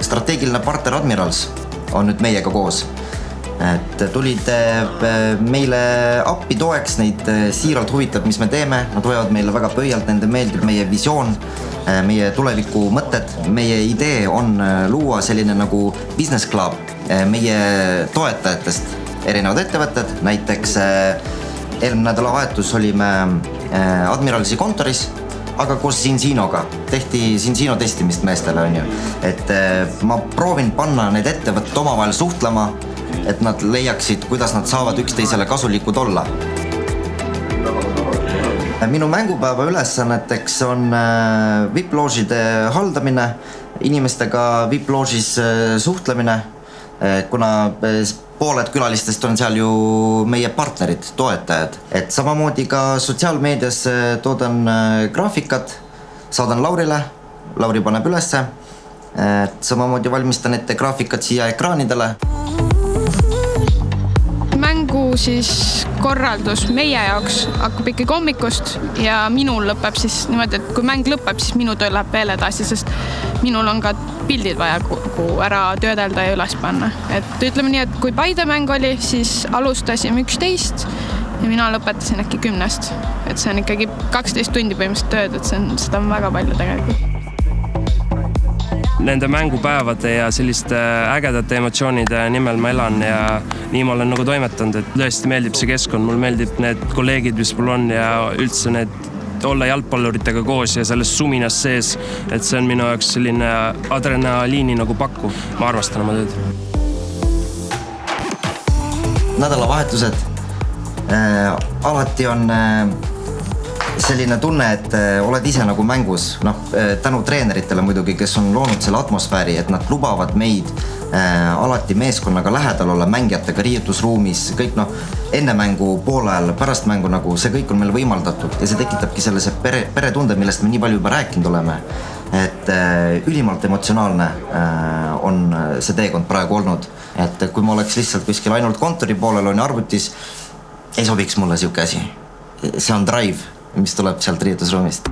strateegiline partner Admirals on nüüd meiega koos. Et tulid meile appi toeks, neid siiralt huvitab, mis me teeme. Nad hoiavad meile väga pöialt, nende meeldib meie visioon, meie tuleviku mõtted. Meie idee on luua selline nagu business club meie toetajatest. Erinevad ettevõtted, näiteks eelmine nädalavahetus olime Admiralsi kontoris, aga koos Sinsinoga tehti Sinsino testimist meestele, on ju. Et ma proovin panna need ettevõtted omavahel suhtlema, et nad leiaksid, kuidas nad saavad üksteisele kasulikud olla. Minu mängupäeva ülesanneteks on VIP-loožide haldamine, inimestega VIP-loožis suhtlemine, kuna pooled külalistest on seal ju meie partnerid, toetajad. Et samamoodi ka sotsiaalmeedias toodan graafikat, saadan Laurile, Lauri paneb ülesse. Et samamoodi valmistan ette graafikat siia ekraanidele. Mängu siis korraldus meie jaoks hakkab ikkagi hommikust ja minul lõpeb siis niimoodi, et kui mäng lõpeb, siis minu töö läheb veel edasi, sest minul on ka pildid vaja ära töödelda ja üles panna. Et ütleme nii, et kui Paide mäng oli, siis alustasime 11 ja mina lõpetasin äkki 10. Et see on ikkagi 12 tundi põhimõtteliselt tööd, et seda on väga palju tegelikult. Nende mängupäevade ja selliste ägedate emotsioonide nimel ma elan ja nii ma olen nagu toimetanud, et tõesti meeldib see keskkond, mul meeldib need kolleegid, mis mul on ja üldse need olla jalgpalluritega koos ja selles suminas sees, et see on minu jaoks selline adrenaliini nagu pakku. Ma armastan oma tööd. Nädalavahetused. Alati on selline tunne, et oled ise nagu mängus, tänu treeneritele muidugi, kes on loonud selle atmosfääri, et nad lubavad meid alati meeskonnaga lähedal olla, mängijatega riietusruumis, kõik enne mängu, poole ajal, pärast mängu nagu see kõik on meil võimaldatud ja see tekitabki sellise peretunde, millest me nii palju juba rääkinud oleme. Et ülimalt emotsionaalne on see teekond praegu olnud, et kui ma oleks lihtsalt kuskil ainult kontori poolel on arvutis, ei sobiks mulle siuke asi. See on drive, mis tuleb sealt riietusruumist.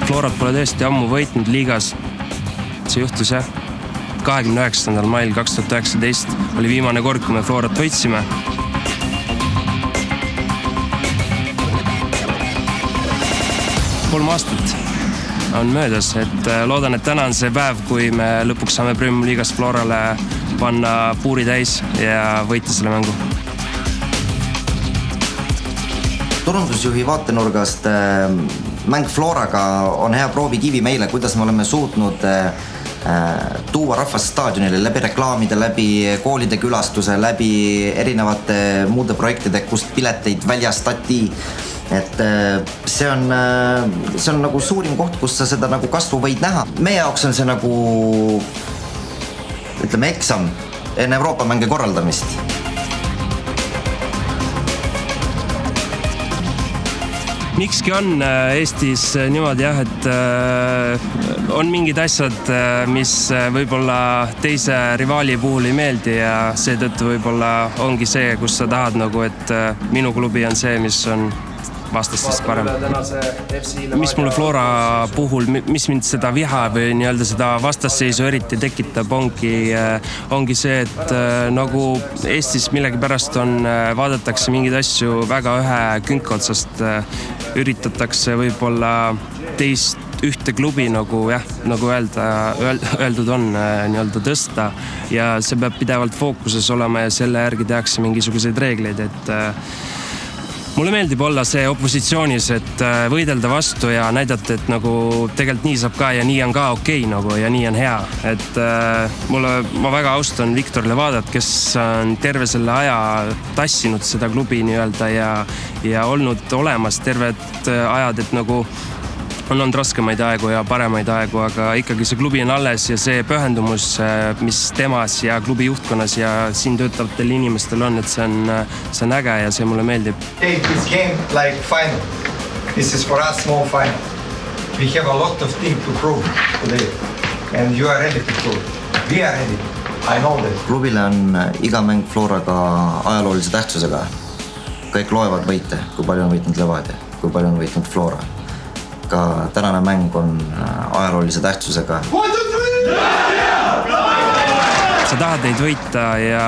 Florat pole tõesti ammu võitnud liigas. See juhtus 29. mail 2019 oli viimane kord, kui me Florat võitsime. Kolm aastat on möödas, et loodan, et täna on see päev, kui me lõpuks saame Premium Liigas Florale panna puuri täis ja võita selle mängu. Turundusjuhi vaatenurgast mäng Floraga on hea proovikivi meile, kuidas me oleme suutnud tuua rahvast staadionile läbi reklaamide, läbi koolide külastuse, läbi erinevate muude projektide, kust pileteid väljastati. Et see on nagu suurim koht, kus sa seda nagu kasvu võid näha. Meie jaoks on see nagu, ütleme, eksam enne Euroopa mänge korraldamist. Mikski on Eestis niimoodi et on mingid asjad, mis võib-olla teise rivaali puhul ei meeldi ja seetõttu võib-olla ongi see, kus sa tahad nagu, et minu klubi on see, mis on vastastest parem. Mis mulle Flora puhul, mis mind seda viha või nii-öelda seda vastasseisu eriti tekitab, ongi see, et nagu Eestis millegipärast vaadatakse mingeid asju väga ühe künka otsast, üritatakse võib-olla ühte klubi nagu öeldud on nii-öelda tõsta ja see peab pidevalt fookuses olema ja selle järgi tehakse mingisuguseid reegleid, et mulle meeldib olla see opositsioonis, et võidelda vastu ja näidata, et nagu tegelikult nii saab ka ja nii on ka okei nagu ja nii on hea, et ma väga austan Viktor Levadat, kes on terve selle aja tassinud seda klubi nii-öelda ja olnud olemas terved ajad, et nagu on olnud raskemaid aegu ja paremaid aegu, aga ikkagi see klubi on alles ja see pühendumus, mis temas ja klubi juhtkonnas ja siin töötavatel inimestel on, et see on äge ja see mulle meeldib. Take this game like final. This is for us small final. We have a lot of things to prove today and you are ready to prove. We are ready. I know that. Klubile on iga mäng Floraga ajaloolise tähtsusega. Kõik loevad võite, kui palju on võitnud Levadia, kui palju on võitnud Flora. Ka tänane mäng on ajaloolise tähtsusega. Sa tahad neid võita ja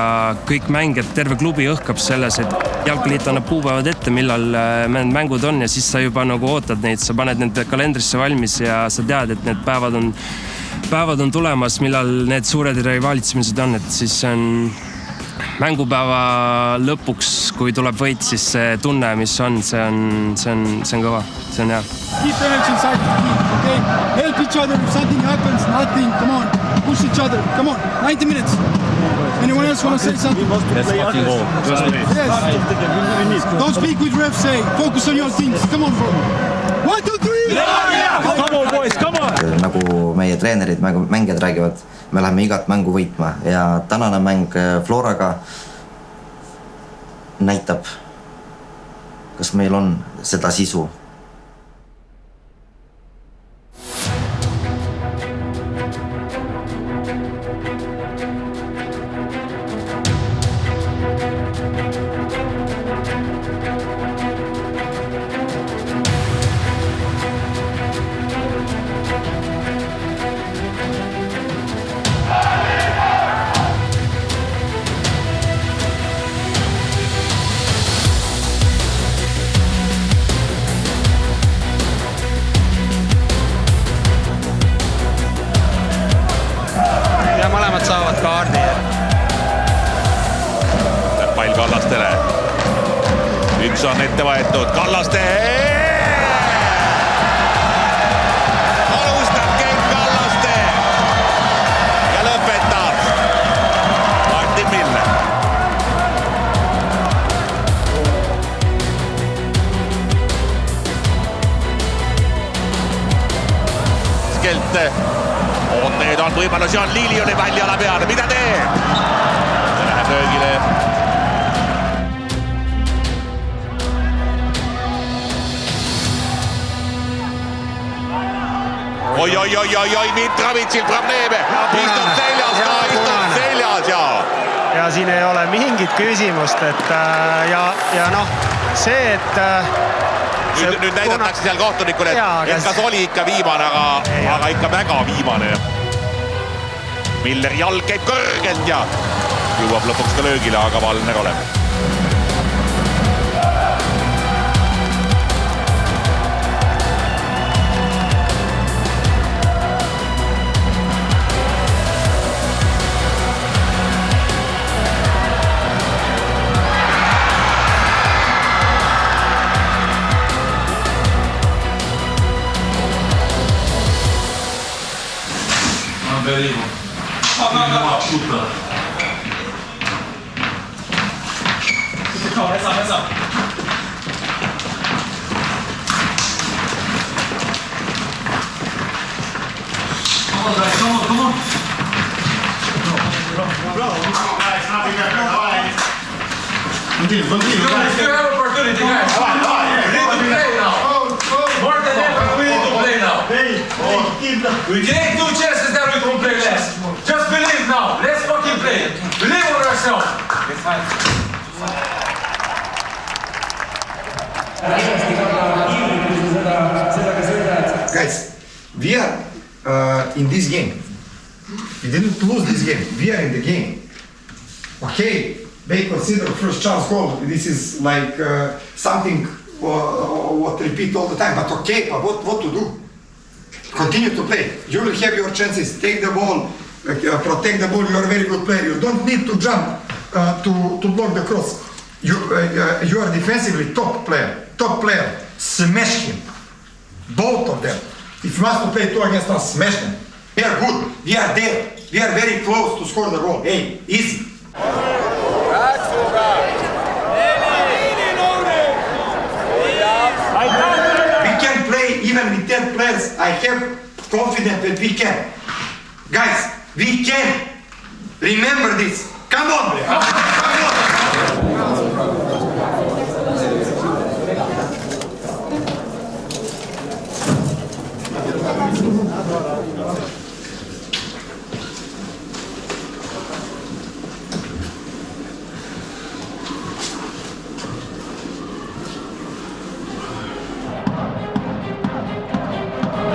kõik mängijad, terve klubi õhkab selles, et jalgpalliliit annab kuupäevad ette, millal mängud on ja siis sa juba nagu ootad neid, sa paned need kalendrisse valmis ja sa tead, et need päevad on tulemas, millal need suured rivaalitsemised on, et siis on mängupäeva lõpuks, kui tuleb võit, siis see tunne, mis on, see on kõva, see on hea. Keep energy inside the team, okay? Help each other if something happens, nothing, come on. Push each other, come on, 90 minutes. Anyone else want to say something? Let's fucking go. Yes. Don't speak with refs, say, focus on your things, come on bro. 1, 2, 3! Come on boys, come on! Nagu meie treenerid, mängijad räägivad, me läheme igat mängu võitma ja tänane mäng Floraga näitab, kas meil on seda sisu. saavad kaardi. Pall Kallastele. Üks on ette võetud. Kallaste! Alustab Ken Kallaste. Ja lõpetab Martin Miller. Skelt. Nüüd on võimalus Jan Lilioni palli ala peale. Mida teeb? Läheb löögile. Oi, Mitrovitsil probleeme. Istub seljas ja siin ei ole mingit küsimust, et ja noh, see, et nüüd näidatakse seal kohtunikule, et kas oli ikka viimane, aga ikka väga viimane. Miller jalg käib kõrgelt ja jõuab lõpuks ka löögile, aga Valner oleme. Puta. Esa. Come on. Bravo. Continue. Guys, you have opportunity, guys. We need to play now. More than ever, we need to play now. We gained 2 chances that we can play less. Just believe now. Let's fucking play. Believe in ourselves. Guys, we are in this game. We didn't lose this game. We are in the game. Okay, they consider first chance goal. This is like something what repeat all the time. But okay, but what to do? Continue to play. You will have your chances. Take the ball, protect the ball. You are a very good player. You don't need to jump to block the cross. You are defensively top player. Smash him. Both of them. If you want to play 2 against 1, smash them. We are good. We are there. We are very close to score the goal. Hey, easy. We can play even with 10 players. I have confidence that we can. Guys, we can. Remember this. Come on.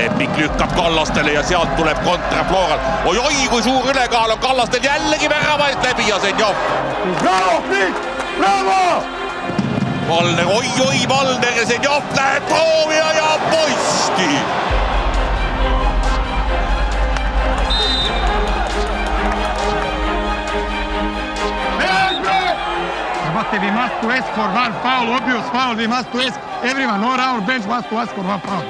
Lepik lükkab Kallastele ja sealt tuleb kontra Floral. Oi, kui suur ülekaal on Kallastel jällegi värava eest läbi ja Zenjov. Bravo, Plik! Bravo! Valner, oi, Valner ja Zenjov läheb proovija ja poisti. But we must to ask for one foul, obvious foul. We must to ask everyone on our bench must to ask for one foul.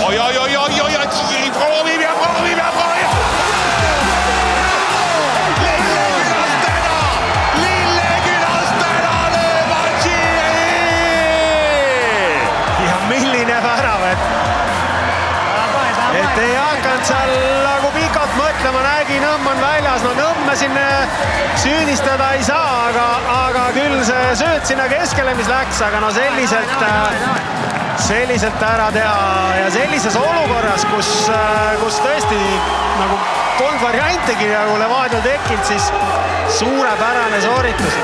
Oi, Siiri proovib ja proovib. Lillekülast täna löövad Siiri! Ja milline värav, et ei hakanud seal nagu pikalt mõtlema, nägi, Nõmm on väljas. No Nõmme siin süüdistada ei saa, aga küll see sööt sinna keskele, mis läks, aga no selliselt ära teha ja sellises olukorras, kus tõesti nagu polnud variantigi nagu Levadial tekkinud, siis suurepärane sooritus.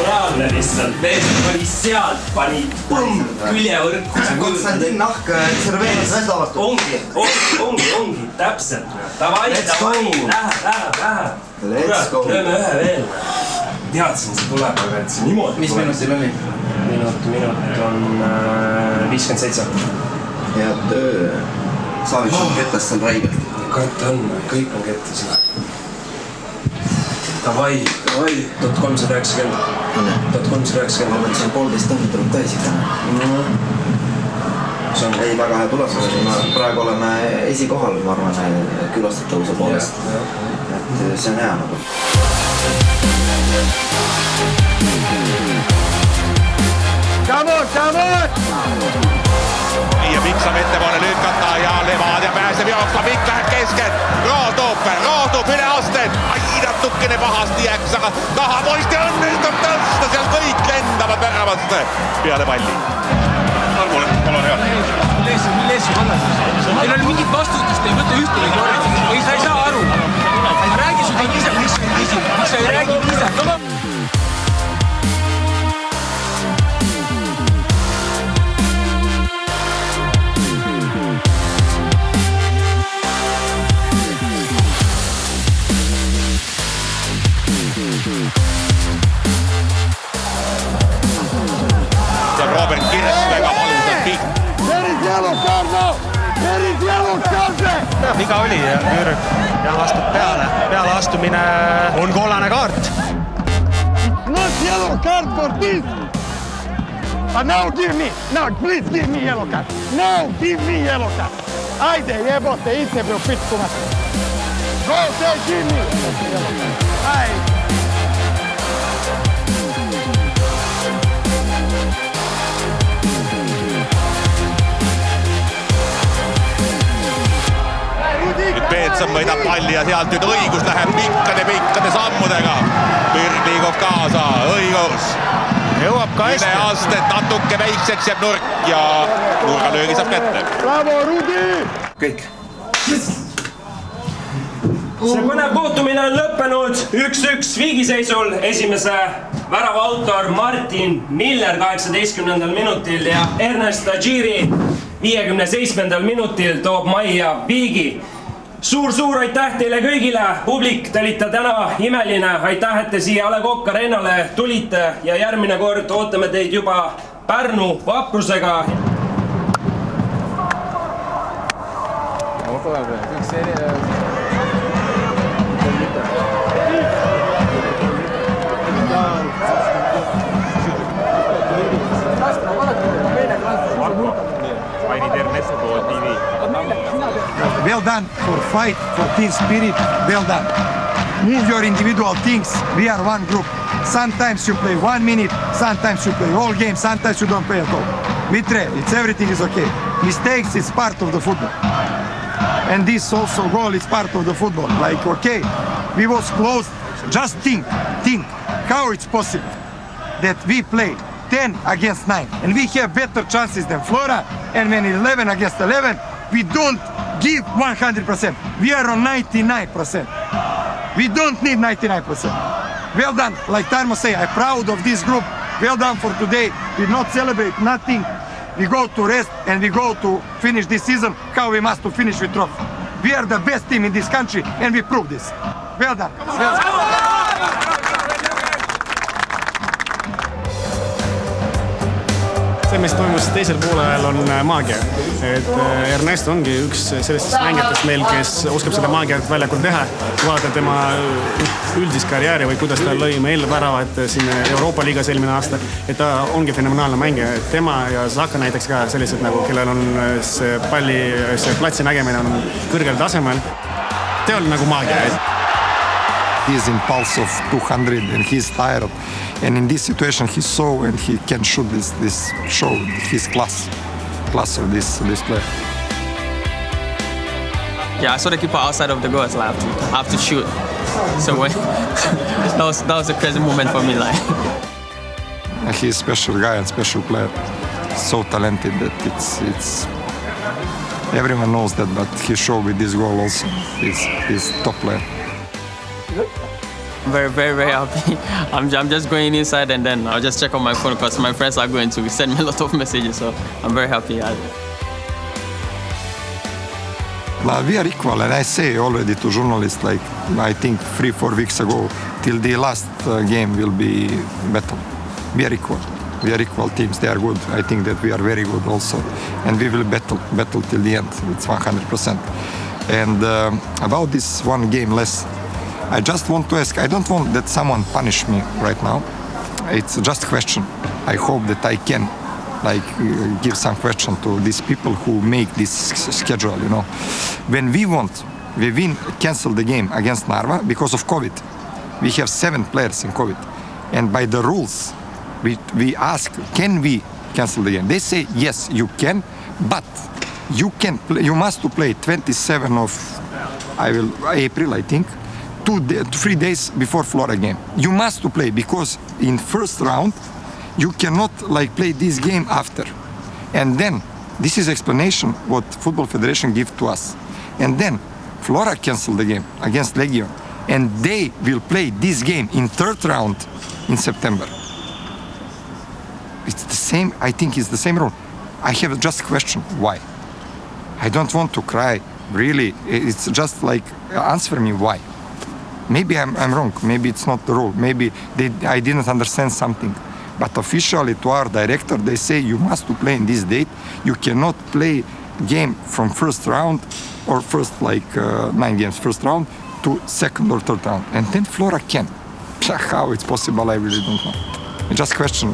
Reaalne lihtsalt, mees oli sealt, pani küljevõrku. Konstantin Nahk serveeris västavast. Ongi, täpselt. Davai, lähe. Lööme ühe veel. Teadsin, see tuleb, aga et see niimoodi. Mis minutil oli? Minut on 57. Ja töö. Saavits on kettas seal räigelt. Katt on, kõik on kettas. Davai, 1390. Ma mõtlesin 1,5 tundi tuleb täis ikka. Ei, väga hea tulemus. Praegu oleme esikohal, ma arvan, külastatavuse poolest. Et see on hea nagu. Come on! Ja Mikk saab ettepoole lükata ja Levadia pääseb jooksma, Mikk läheb keskel. Roos toob üle astet. Ai, natukene pahasti jääks, aga tahapoisti õnnestub tõsta. Seal kõik lendavad väravast peale palli. Arvule, palun hea. Millest Teil oli mingit vastutust, ei võta ühtegi korda. Või sa ei saa aru. Räägi su teid ise, miks sa ei räägi ise. Robert Kirss väga valusalt pikk. Viga oli ja Müürük astub peale. Pealeastumine on kollane kaart. Not yellow card for this! But now please give me yellow card. Now give me yellow card. Aide, jebote, itse peab pitkumata. Go, say, give me yellow card. Nüüd Peetson võidab palli ja sealt nüüd õigus läheb pikkade sammudega. Pirk liigub kaasa, õigus. jõuab kasti. Üleastet natuke väikseks jääb nurk ja nurgalöögi saab kätte. Bravo, Rudi! Kõik. See põnev kohtumine on lõppenud 1-1 viigiseisul. Esimese värava autor Martin Miller 18. minutil ja Ernest Tajiri 57. minutil toob majja viigi. Suur aitäh teile kõigile, publik, te olite täna imeline, aitäh, et te siia A. Le Coq Arenale tulite ja järgmine kord ootame teid juba Pärnu Vaprusega. Well done for fight, for team spirit, well done. Move your individual things, we are one group. Sometimes you play 1 minute, sometimes you play whole game, sometimes you don't play at all. Mitre, everything is okay. Mistakes is part of the football. And this also goal is part of the football. Like, okay, we was close, just think how it's possible that we play 10 against 9 and we have better chances than Flora, and when 11 against 11, we don't give 100%. We are on 99%. We don't need 99%. Well done. Like Tarmo say, I'm proud of this group. Well done for today. We not celebrate nothing. We go to rest and we go to finish this season how we must to finish with trophy. We are the best team in this country and we prove this. Well done. Well done. See, mis toimus teisel poolel on maagia. Et Ernest ongi üks sellistest mängijatest meil, kes oskab seda maagiat väljakul teha. Vaadata tema üldist karjääri või kuidas ta lõi meil väravat siin Euroopa liigas eelmine aasta. Et ta ongi fenomenaalne mängija. Tema ja Zaka näiteks ka sellised nagu, kellel on see palli, see platsi nägemine on kõrgel tasemel. See on nagu maagia. He's in pulse of 200 and he's tired. And in this situation he saw and he can shoot this show his class of this player. Yeah, I saw the keeper outside of the goal, so I have to shoot. So that was a crazy moment for me. Like. He's a special guy and special player. So talented that it's everyone knows that, but he showed with this goal also. He's top player. Very happy. I'm just going inside and then I'll just check on my phone because my friends are going to send me a lot of messages, so I'm very happy. We are equal, and I say already to journalists, like I think 3-4 weeks ago, till the last game will be battle. We are equal. We are equal teams. They are good. I think that we are very good also, and we will battle till the end. It's 100%. And about this one game less, I just want to ask. I don't want that someone punish me right now. It's just a question. I hope that I can, give some question to these people who make this schedule. You know, when we cancel the game against Narva because of COVID. We have 7 players in COVID, and by the rules, we ask, can we cancel the game? They say yes, you can, but you must play 27 of April, I think. 3 days before Flora game. You must to play because in first round you cannot play this game after. And then this is explanation what Football Federation give to us. And then Flora cancel the game against Legion and they will play this game in third round in September. It's the same, I think it's the same rule. I have just a question, why? I don't want to cry, really. It's just answer me why. Maybe I'm wrong. Maybe it's not the rule. Maybe I didn't understand something. But officially to our director, they say you must to play in this date. You cannot play game from first round or first 9 games first round to second or third round. And then Flora can. How it's possible, I really don't know. Just question.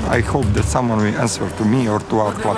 I hope that someone will answer to me or to our club.